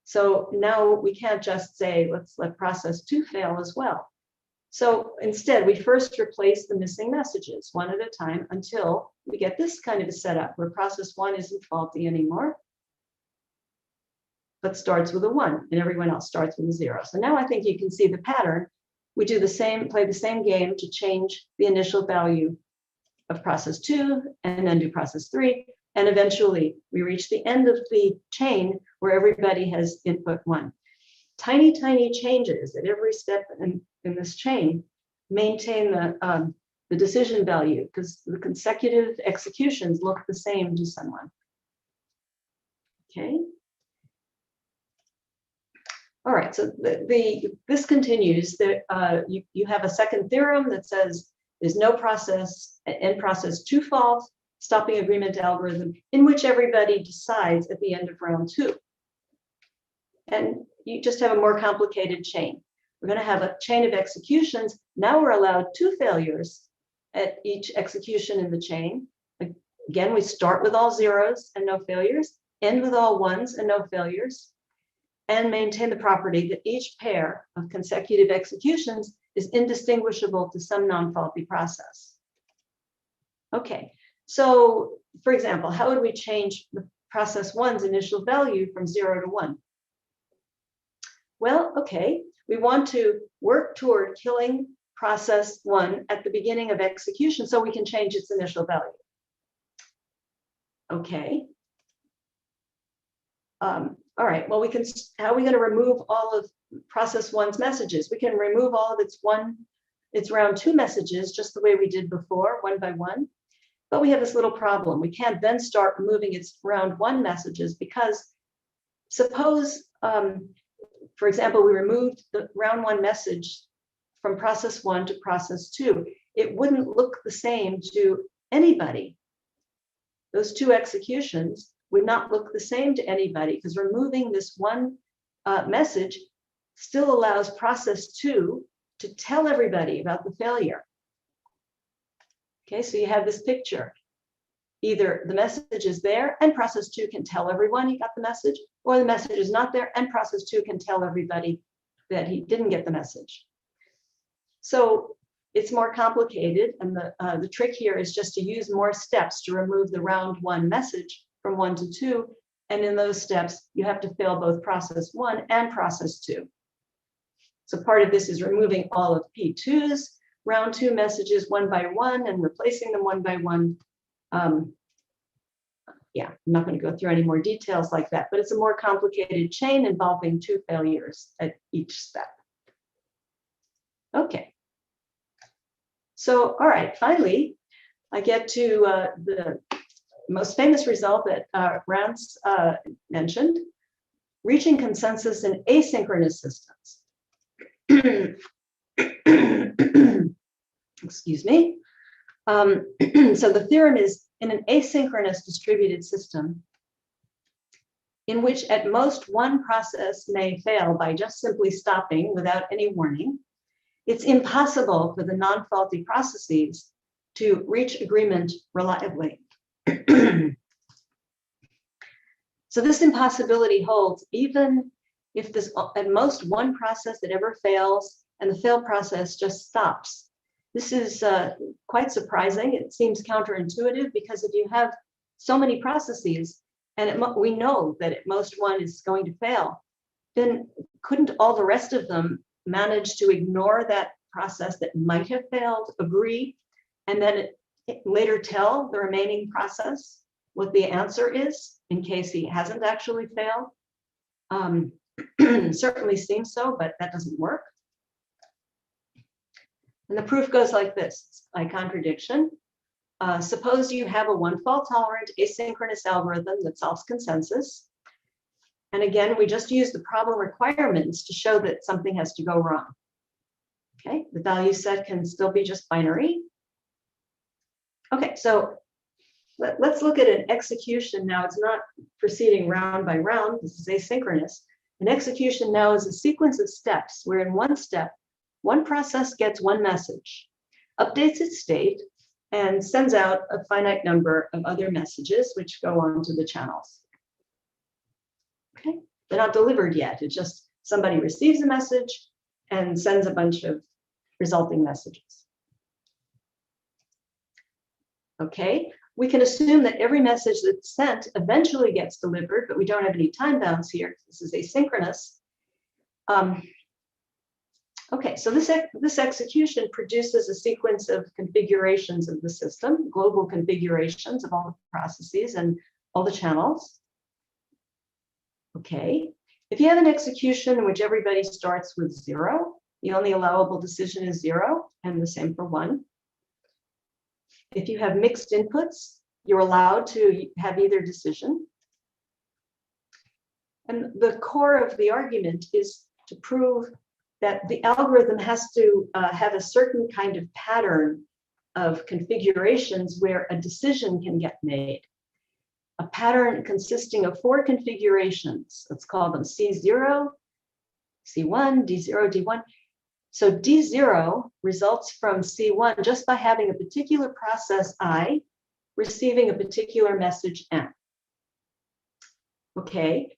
So now we can't just say, let's let process 2 fail as well. So instead, we first replace the missing messages 1 at a time until we get this kind of a setup where process 1 isn't faulty anymore, but starts with a 1, and everyone else starts with a 0. So now I think you can see the pattern. We do the same, play the same game to change the initial value of process 2, and then do process 3, and eventually we reach the end of the chain where everybody has input 1. tiny, tiny changes at every step in this chain maintain the decision value, because the consecutive executions look the same to someone. Okay. All right, so this continues. You have a second theorem that says there's no process, end process to fault, stopping agreement algorithm, in which everybody decides at the end of round 2. And you just have a more complicated chain. We're going to have a chain of executions. Now we're allowed 2 failures at each execution in the chain. Again, we start with all zeros and no failures, end with all ones and no failures, and maintain the property that each pair of consecutive executions is indistinguishable to some non-faulty process. Okay, so for example, how would we change the process 1's initial value from 0 to 1? Well, okay, we want to work toward killing process 1 at the beginning of execution so we can change its initial value. Okay. All right, well, how are we going to remove all of process 1's messages? We can remove all of its round 2 messages just the way we did before, one by one. But we have this little problem. We can't then start removing its round 1 messages, because suppose, for example, we removed the round 1 message from process 1 to process 2. It wouldn't look the same to anybody. Those 2 executions would not look the same to anybody, because removing this one message still allows process 2 to tell everybody about the failure. Okay, so you have this picture. Either the message is there and process 2 can tell everyone he got the message, or the message is not there and process 2 can tell everybody that he didn't get the message. So it's more complicated, and the trick here is just to use more steps to remove the round 1 message from 1 to 2, and in those steps you have to fail both process 1 and process 2. So part of this is removing all of P2's round 2 messages one by one and replacing them one by one. Yeah, I'm not going to go through any more details like that, but it's a more complicated chain involving 2 failures at each step. Okay. So, all right, finally, I get to the most famous result that Rance mentioned, reaching consensus in asynchronous systems. Excuse me. So the theorem is, in an asynchronous distributed system, in which at most one process may fail by just simply stopping without any warning, it's impossible for the non-faulty processes to reach agreement reliably. So this impossibility holds even if there's at most one process that ever fails and the fail process just stops. This is quite surprising. It seems counterintuitive, because if you have so many processes and we know that at most one is going to fail, then couldn't all the rest of them manage to ignore that process that might have failed, agree, and then later tell the remaining process what the answer is in case he hasn't actually failed? Certainly seems so, but that doesn't work. And the proof goes like this, by contradiction. Suppose you have a one-fault tolerant asynchronous algorithm that solves consensus. And again, we just use the problem requirements to show that something has to go wrong. Okay, the value set can still be just binary. Okay, so let's look at an execution now. It's not proceeding round by round. This is asynchronous. An execution now is a sequence of steps where in one step, one process gets one message, updates its state, and sends out a finite number of other messages which go on to the channels. Okay, they're not delivered yet. It's just somebody receives a message and sends a bunch of resulting messages. Okay, we can assume that every message that's sent eventually gets delivered, but we don't have any time bounds here. This is asynchronous. Okay, so this execution produces a sequence of configurations of the system, global configurations of all the processes and all the channels. Okay, If you have an execution in which everybody starts with 0, the only allowable decision is 0, and the same for 1. If you have mixed inputs, you're allowed to have either decision. And the core of the argument is to prove that the algorithm has to have a certain kind of pattern of configurations where a decision can get made. A pattern consisting of 4 configurations. Let's call them C0, C1, D0, D1. So D0 results from C1 just by having a particular process I receiving a particular message M. Okay.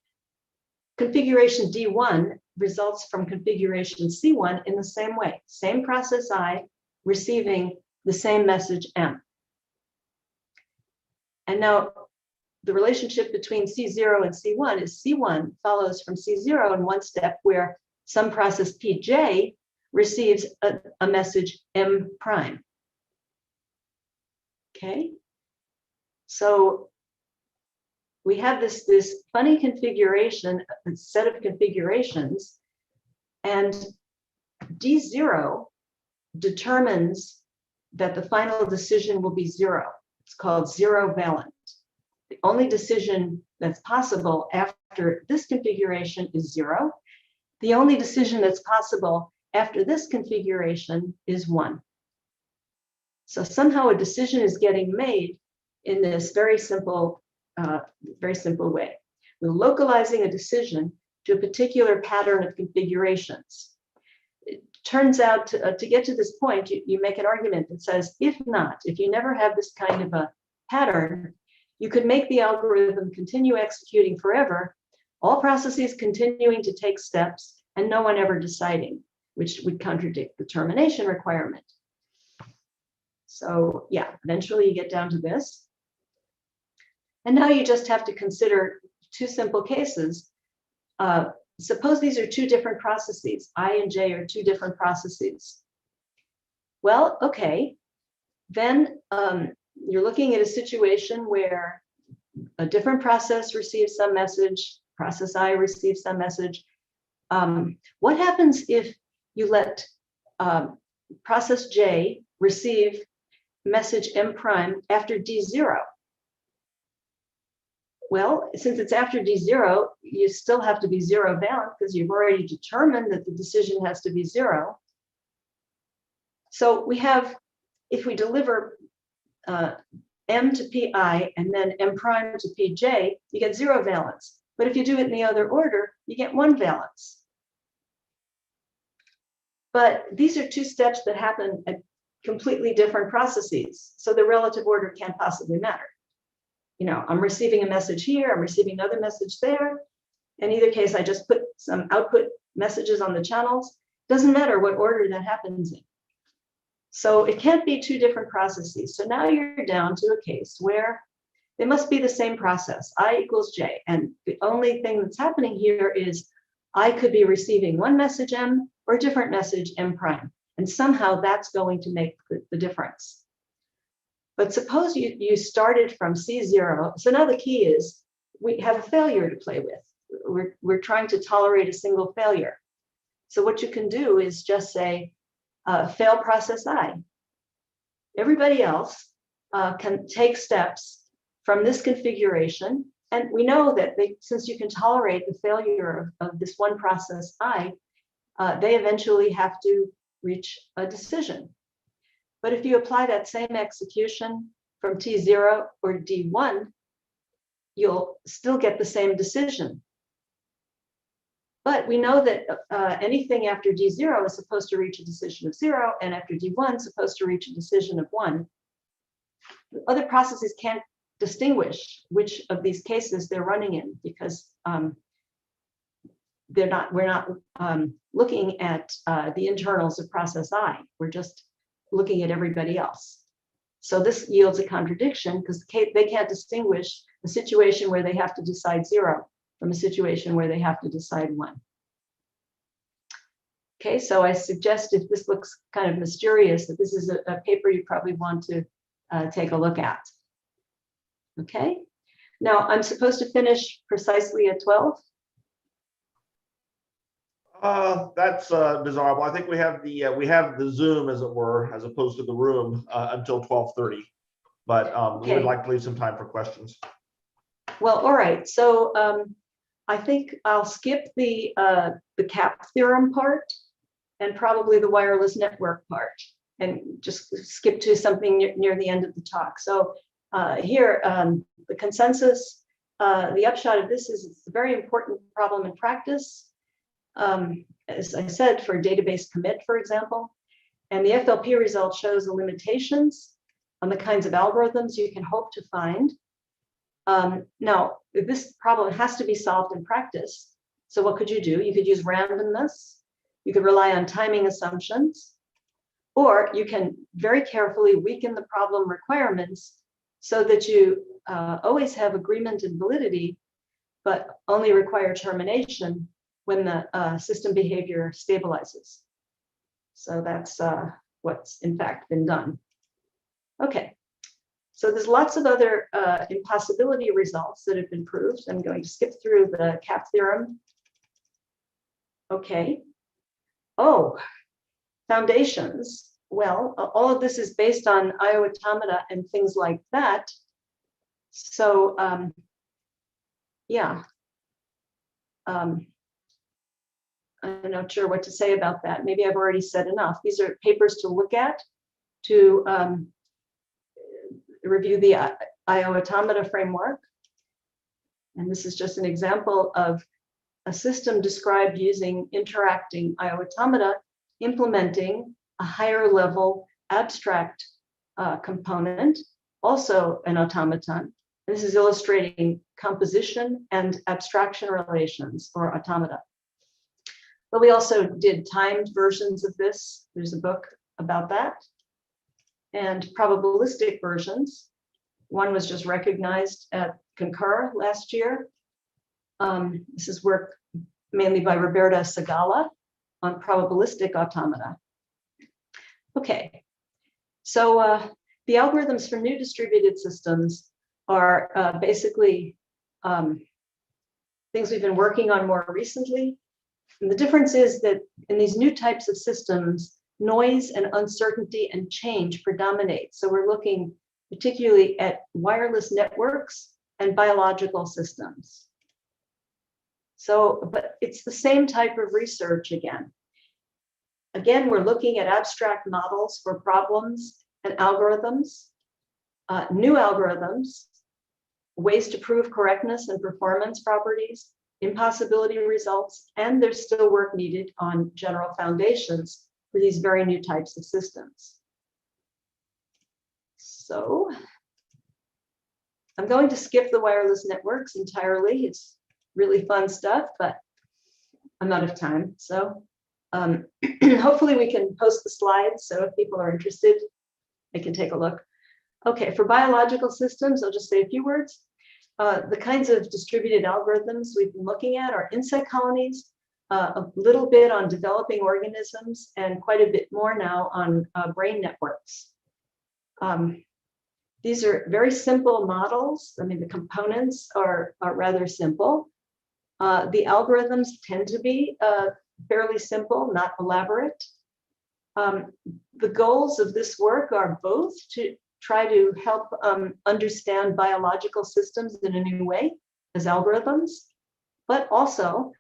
Configuration D1 results from configuration C1 in the same way. Same process I receiving the same message M. And now the relationship between C0 and C1 is C1 follows from C0 in one step where some process Pj receives a message M prime. Okay, so we have this funny configuration, a set of configurations, and D0 determines that the final decision will be 0. It's called 0 valent. The only decision that's possible after this configuration is 0. The only decision that's possible after this configuration is 1. So somehow a decision is getting made in this very simple way. We're localizing a decision to a particular pattern of configurations. It turns out to get to this point, you make an argument that says, if you never have this kind of a pattern, you could make the algorithm continue executing forever, all processes continuing to take steps and no one ever deciding, which would contradict the termination requirement. So yeah, eventually you get down to this. And now you just have to consider 2 simple cases. Suppose these are 2 different processes. I and J are 2 different processes. Well, okay, then you're looking at a situation where a different process receives some message, process I receives some message. What happens if you let process J receive message M prime after D0? Well, since it's after D0, you still have to be 0 valent because you've already determined that the decision has to be 0. So we have, if we deliver M to Pi and then M prime to Pj, you get 0 valence. But if you do it in the other order, you get 1 valence. But these are 2 steps that happen at completely different processes. So the relative order can't possibly matter. You know, I'm receiving a message here, I'm receiving another message there. In either case, I just put some output messages on the channels. Doesn't matter what order that happens in. So it can't be 2 different processes. So now you're down to a case where they must be the same process, I equals J. And the only thing that's happening here is I could be receiving one message M or a different message M prime. And somehow that's going to make the difference. But suppose you started from C0. So now the key is we have a failure to play with. We're trying to tolerate a single failure. So what you can do is just say, fail process I. Everybody else can take steps from this configuration. And we know that since you can tolerate the failure of this one process I, they eventually have to reach a decision. But if you apply that same execution from T0 or D1, you'll still get the same decision. But we know that anything after D0 is supposed to reach a decision of 0, and after D1 is supposed to reach a decision of 1. Other processes can't distinguish which of these cases they're running in because we're not looking at the internals of process I. We're just looking at everybody else. So this yields a contradiction because they can't distinguish a situation where they have to decide 0 from a situation where they have to decide 1. Okay, so I suggest if this looks kind of mysterious, that this is a paper you probably want to take a look at. Okay, now I'm supposed to finish precisely at 12. That's desirable. I think we have the Zoom, as it were, as opposed to the room until 12:30. But we would Okay. like to leave some time for questions. Well, all right. So I think I'll skip the CAP theorem part and probably the wireless network part, and just skip to something near the end of the talk. So here, the consensus, the upshot of this is it's a very important problem in practice. As I said, for database commit, for example, and the FLP result shows the limitations on the kinds of algorithms you can hope to find. Now, this problem has to be solved in practice. So what could you do? You could use randomness. You could rely on timing assumptions, or you can very carefully weaken the problem requirements so that you always have agreement and validity, but only require termination when the system behavior stabilizes. So that's what's in fact been done. Okay, so there's lots of other impossibility results that have been proved. I'm going to skip through the CAP theorem. Okay. Oh, foundations. Well, all of this is based on IO automata and things like that. So yeah. I'm not sure what to say about that. Maybe I've already said enough. These are papers to look at to review the IO automata framework. And this is just an example of a system described using interacting IO automata, implementing a higher level abstract component, also an automaton. This is illustrating composition and abstraction relations for automata. But we also did timed versions of this. There's a book about that. And probabilistic versions. One was just recognized at Concur last year. This is work mainly by Roberta Segala on probabilistic automata. Okay, so the algorithms for new distributed systems are basically things we've been working on more recently. And the difference is that in these new types of systems, noise and uncertainty and change predominate. So we're looking particularly at wireless networks and biological systems. So, but it's the same type of research again. Again, we're looking at abstract models for problems and algorithms, new algorithms, ways to prove correctness and performance properties, impossibility results, and there's still work needed on general foundations for these very new types of systems. So I'm going to skip the wireless networks entirely. It's really fun stuff, but I'm out of time. So hopefully we can post the slides. So if people are interested, they can take a look. Okay, for biological systems, I'll just say a few words. The kinds of distributed algorithms we've been looking at are insect colonies, a little bit on developing organisms, and quite a bit more now on brain networks. These are very simple models. I mean, the components are rather simple. The algorithms tend to be fairly simple, not elaborate. The goals of this work are both to try to help understand biological systems in a new way as algorithms, but also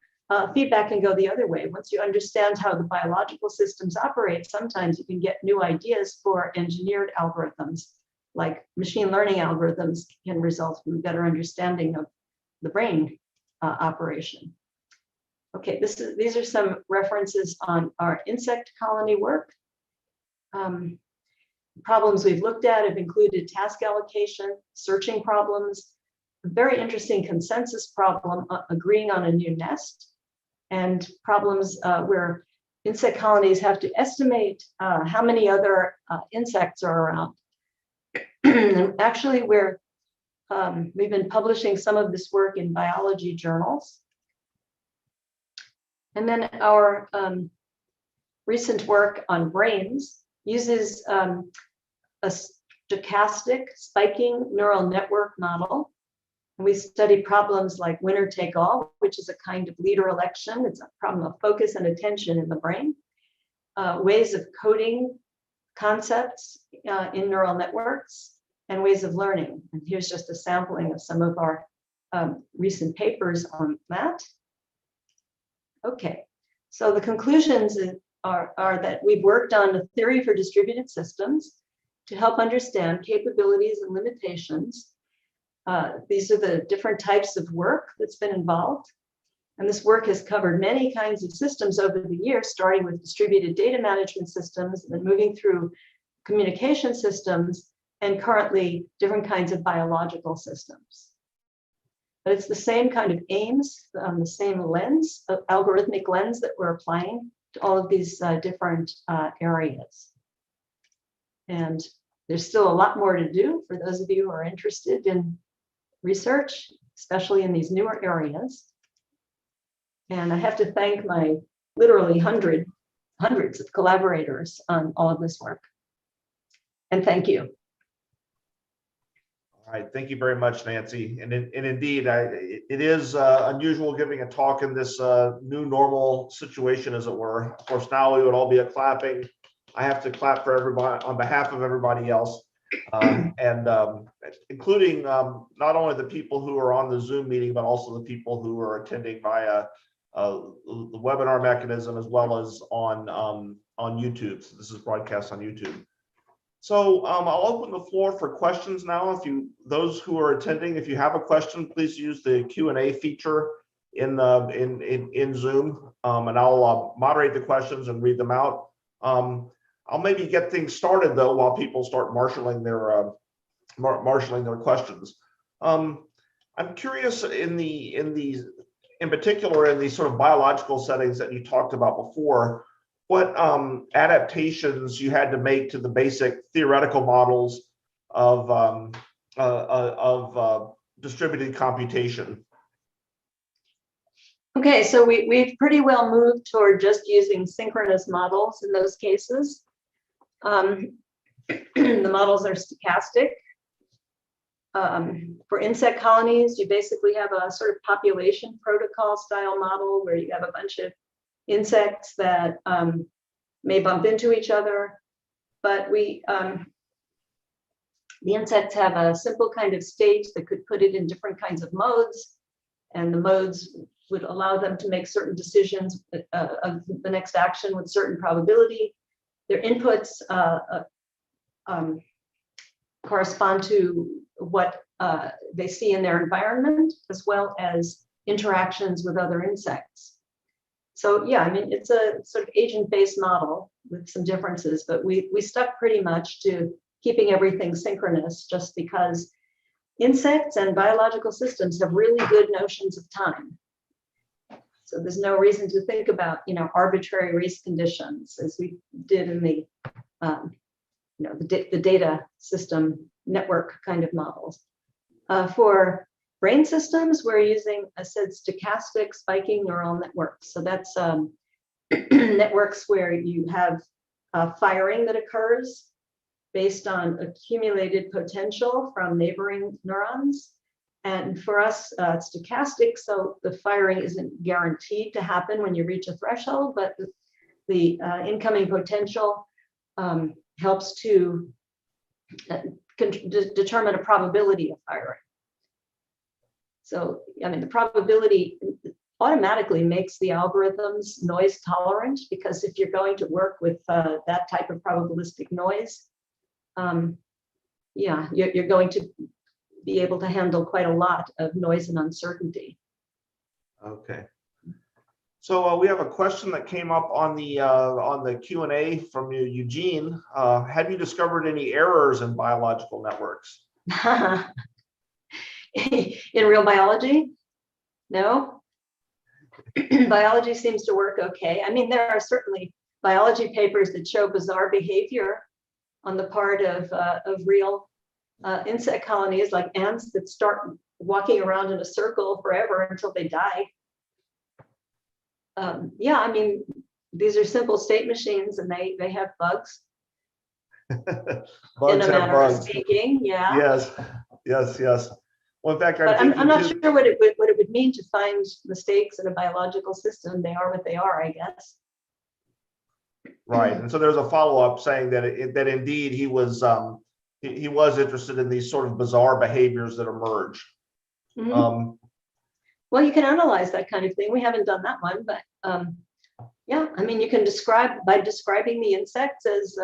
feedback can go the other way. Once you understand how the biological systems operate, sometimes you can get new ideas for engineered algorithms, like machine learning algorithms can result from a better understanding of the brain operation. Okay, these are some references on our insect colony work. Problems we've looked at have included task allocation, searching problems, a very interesting consensus problem, agreeing on a new nest, and problems where insect colonies have to estimate how many other insects are around. And actually, we've been publishing some of this work in biology journals. And then our recent work on brains uses a stochastic spiking neural network model And we study problems like winner take all, which is a kind of leader election. It's a problem of focus and attention in the brain. Ways of coding concepts in neural networks, and ways of learning. And here's just a sampling of some of our recent papers on that. Okay, so the conclusions are that we've worked on a theory for distributed systems to help understand capabilities and limitations. These are the different types of work that's been involved. And this work has covered many kinds of systems over the years, starting with distributed data management systems, and then moving through communication systems, and currently different kinds of biological systems. But it's the same kind of aims, the same lens, algorithmic lens that we're applying to all of these different areas. And there's still a lot more to do for those of you who are interested in research, especially in these newer areas. And I have to thank my literally hundreds of collaborators on all of this work. And thank you. All right, thank you very much, Nancy. And indeed, it is unusual giving a talk in this new normal situation, as it were. Of course, now we would all be clapping. I have to clap for everybody on behalf of everybody else, including not only the people who are on the Zoom meeting, but also the people who are attending via the webinar mechanism, as well as on YouTube. So this is broadcast on YouTube. So I'll open the floor for questions now. Those who are attending, if you have a question, please use the Q&A feature in Zoom, and I'll moderate the questions and read them out. I'll maybe get things started though while people start marshaling their questions. I'm curious in particular in these sort of biological settings that you talked about before, what adaptations you had to make to the basic theoretical models of distributed computation. Okay, so we've pretty well moved toward just using synchronous models in those cases. The models are stochastic. For insect colonies, you basically have a sort of population protocol style model where you have a bunch of insects that may bump into each other, but the insects have a simple kind of state that could put it in different kinds of modes, and the modes would allow them to make certain decisions of the next action with certain probability. Their inputs correspond to what they see in their environment, as well as interactions with other insects. So yeah, I mean, it's a sort of agent-based model with some differences, but we stuck pretty much to keeping everything synchronous, just because insects and biological systems have really good notions of time. So there's no reason to think about, arbitrary race conditions as we did in the data system network kind of models. For brain systems, we're using, I said, stochastic spiking neural networks. So that's networks where you have firing that occurs based on accumulated potential from neighboring neurons. And for us, it's stochastic, so the firing isn't guaranteed to happen when you reach a threshold, but the incoming potential helps to determine a probability of firing. So, I mean, the probability automatically makes the algorithms noise tolerant, because if you're going to work with that type of probabilistic noise, you're going to be able to handle quite a lot of noise and uncertainty. Okay. So we have a question that came up on the Q&A from Eugene. Have you discovered any errors in biological networks? In real biology? No. Biology seems to work okay. I mean, there are certainly biology papers that show bizarre behavior on the part of real insect colonies, like ants that start walking around in a circle forever until they die. Yeah, I mean, these are simple state machines, and they have bugs. Bugs in a have manner bugs. of speaking, yeah. Yes. Well, in fact, I'm But I'm thinking not too, sure what it would mean to find mistakes in a biological system. They are what they are, I guess. right. And so there's a follow-up saying that that indeed he was interested in these sort of bizarre behaviors that emerge. Mhm. Um, Well, you can analyze that kind of thing. We haven't done that one, but yeah, I mean, you can by describing the insects as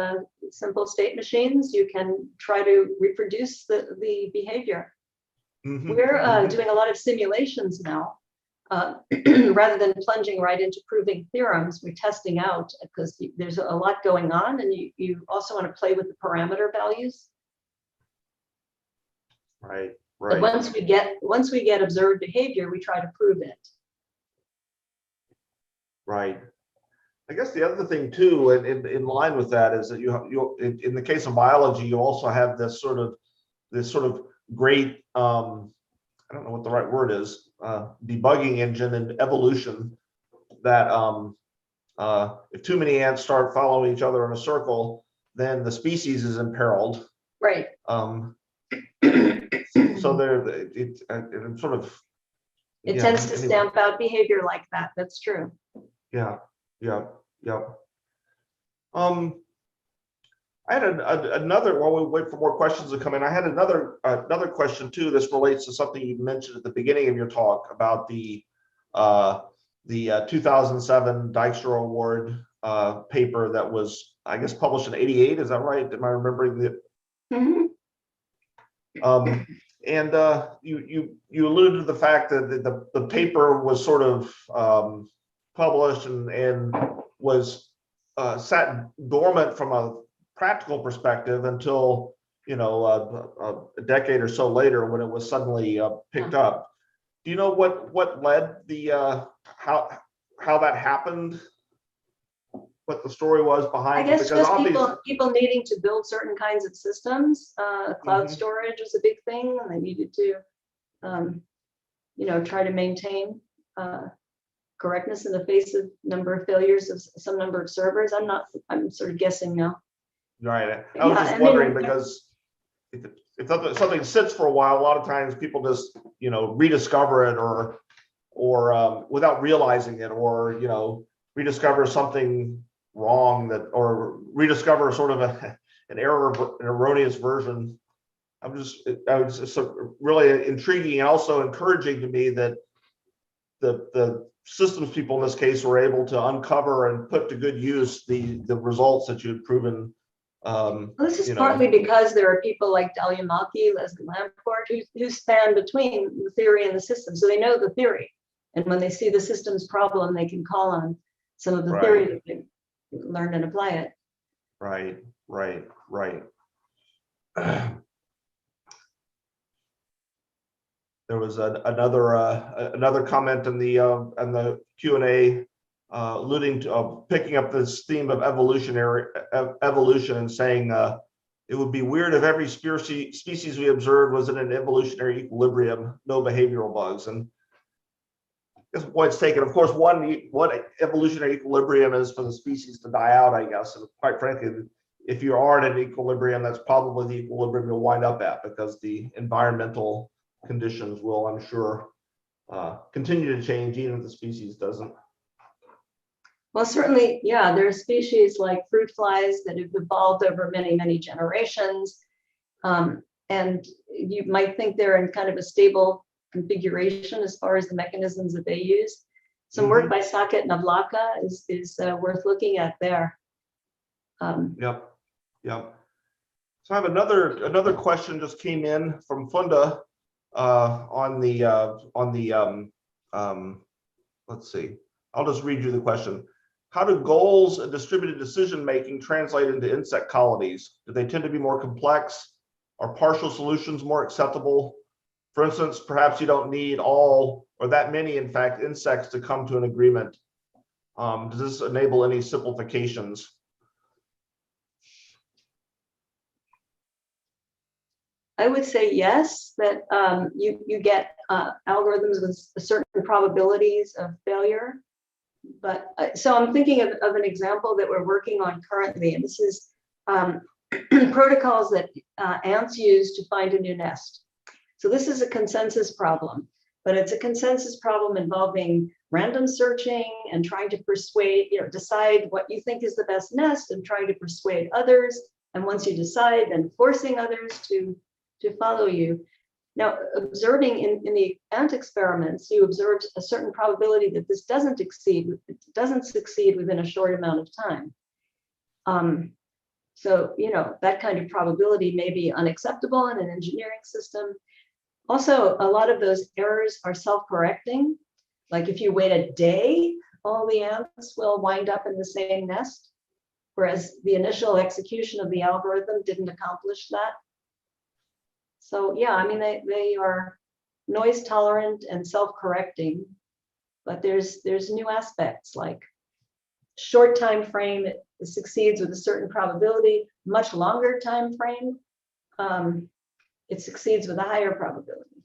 simple state machines, you can try to reproduce the behavior. We're doing a lot of simulations now. Rather than plunging right into proving theorems, we're testing out because there's a lot going on, and you also want to play with the parameter values. right, But right, once we get observed behavior, we try to prove it. right. I guess the other thing too, and in line with that, is that you in the case of biology, you also have this sort of great I don't know what the right word is, debugging engine and evolution that if too many ants start following each other in a circle, then the species is imperiled. Right. So there, it sort of. It Yeah, tends to anyway. stamp out behavior like that. That's true. Yeah, yeah, yeah. I had another, while we wait for more questions to come in, I had another question too. This relates to something you mentioned at the beginning of your talk about the 2007 Dijkstra Award paper that was, I guess, published in '88. Is that right? Am I remembering the? Mhm. And you alluded to the fact that the paper was sort of published and was sat dormant from a practical perspective until a decade or so later when it was suddenly picked up. Do you know what led the how that happened? What the story was behind I it? guess Because just obviously, people needing to build certain kinds of systems. Cloud Mhm. storage was a big thing, and they needed to, try to maintain correctness in the face of number of failures of some number of servers. I'm sort of guessing now. Right. I was Yeah, just I wondering mean, because if something sits for a while, a lot of times people just rediscover it or without realizing it, or rediscover something wrong or rediscover sort of an error, an erroneous version. I was just really intriguing and also encouraging to me that the systems people in this case were able to uncover and put to good use the results that you had proven. Well, this is partly because there are people like Dahlia Malki, Leslie Lamport, who span between the theory and the system. So they know the theory. And when they see the systems problem, they can call on some of the theory that they learned and apply it. Right. There was another comment in the Q&A alluding to picking up this theme of evolution and saying it would be weird if every species we observed was in an evolutionary equilibrium, no behavioral bugs. And I guess point's taken. Of course, one evolutionary equilibrium is for the species to die out, I guess. And quite frankly, if you are at an equilibrium, that's probably the equilibrium you'll wind up at, because the environmental conditions will, I'm sure, continue to change even if the species doesn't. Well, certainly, yeah, there are species like fruit flies that have evolved over many, many generations. And you might think they're in kind of a stable configuration as far as the mechanisms that they use. Some work by Saket and Avlaka is worth looking at there. Yep. So I have another question just came in from Funda on the let's see. I'll just read you the question. How do goals and distributed decision making translate into insect colonies? Do they tend to be more complex? Are partial solutions more acceptable? For instance, perhaps you don't need all or that many, in fact, insects to come to an agreement. Does this enable any simplifications? I would say yes, that you get algorithms with certain probabilities of failure. But so I'm thinking of an example that we're working on currently, and this is protocols that ants use to find a new nest. So this is a consensus problem, but it's a consensus problem involving random searching and trying to persuade, decide what you think is the best nest and trying to persuade others. And once you decide, then forcing others to follow you. Now, observing in the ant experiments, you observed a certain probability that this doesn't succeed within a short amount of time. So, that kind of probability may be unacceptable in an engineering system. Also, a lot of those errors are self-correcting. Like if you wait a day, all the ants will wind up in the same nest, whereas the initial execution of the algorithm didn't accomplish that. So yeah, I mean, they are noise tolerant and self-correcting, but there's new aspects like short time frame, it succeeds with a certain probability, much longer time frame, it succeeds with a higher probability.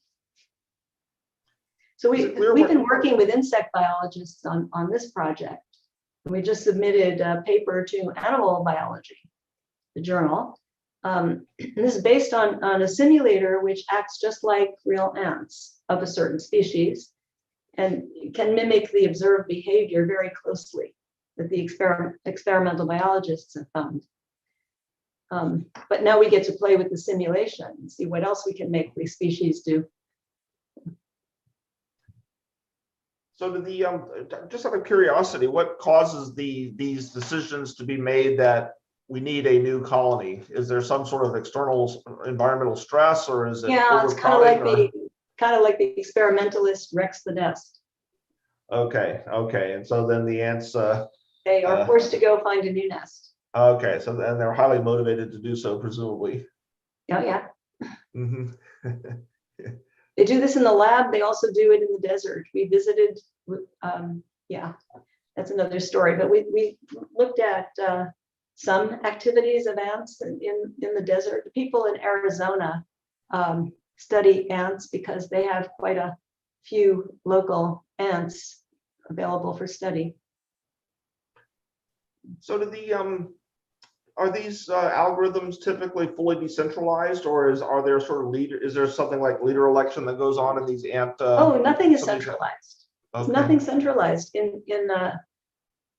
So we've been working with insect biologists on this project. And we just submitted a paper to Animal Biology, the journal. This is based on a simulator which acts just like real ants of a certain species and can mimic the observed behavior very closely that the experimental biologists have found. But now we get to play with the simulation and see what else we can make these species do. So just out of curiosity, what causes these decisions to be made that we need a new colony? Is there some sort of external environmental stress, or is it it's kind of like the experimentalist wrecks the nest. Okay, and so then the ants they are forced to go find a new nest. Okay, so then they're highly motivated to do so, presumably. Oh yeah. Mm-hmm. They do this in the lab. They also do it in the desert. We visited, that's another story. But we looked at some activities of ants in the desert. The people in Arizona study ants because they have quite a few local ants available for study. So are these algorithms typically fully decentralized, or are there sort of is there something like leader election that goes on in these ant? Nothing is centralized. Okay. It's nothing centralized in the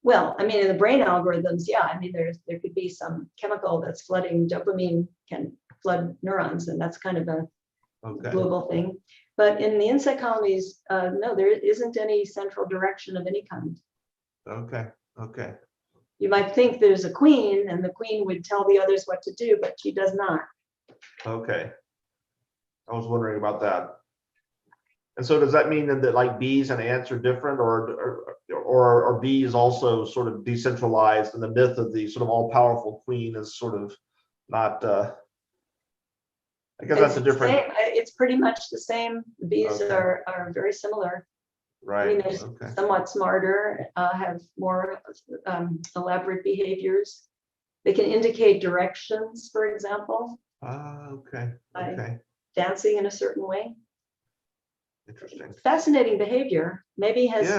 brain algorithms. Yeah, I mean, there could be some chemical that's flooding dopamine can flood neurons, and that's kind of a global thing. But in the insect colonies, no, there isn't any central direction of any kind. Okay. You might think there's a queen and the queen would tell the others what to do, but she does not. Okay. I was wondering about that. And so does that mean that like bees and ants are different, or are bees also sort of decentralized, and the myth of the sort of all-powerful queen is sort of not, I guess that's a different. It's pretty much the same. The bees are very similar. Right. I mean, they're somewhat smarter, have more elaborate behaviors. They can indicate directions, for example. Okay. By dancing in a certain way. Interesting. Fascinating behavior. Maybe has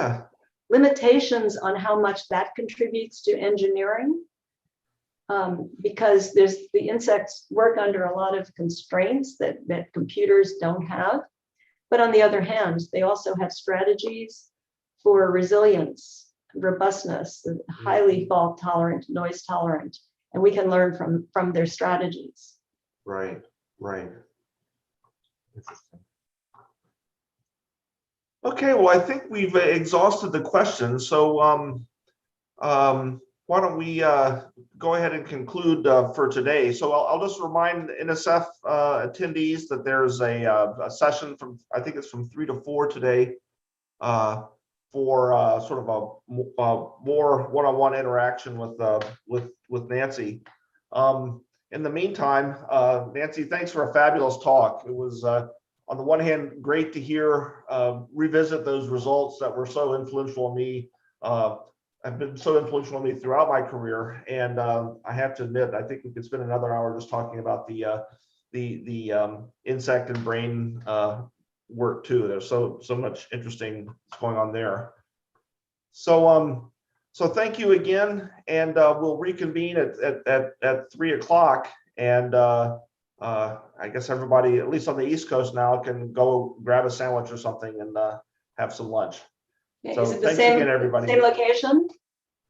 limitations on how much that contributes to engineering, because the insects work under a lot of constraints that computers don't have. But on the other hand, they also have strategies for resilience, robustness, highly fault tolerant, noise tolerant, and we can learn from their strategies. Right. Interesting. Okay, well, I think we've exhausted the questions. So why don't we go ahead and conclude for today. So I'll just remind NSF attendees that there's a session from, I think it's from 3 to 4 today, for sort of a more one-on-one interaction with Nancy. In the meantime, Nancy, thanks for a fabulous talk. It was, on the one hand, great to hear, revisit those results that were so influential on me, have been so influential on me throughout my career. And I have to admit, I think we could spend another hour just talking about the insect and brain work too. There's so much interesting going on there. So thank you again, and we'll reconvene at 3 o'clock, and I guess everybody, at least on the East Coast now, can go grab a sandwich or something and have some lunch. Okay, So is it the thanks same, again, everybody. same location?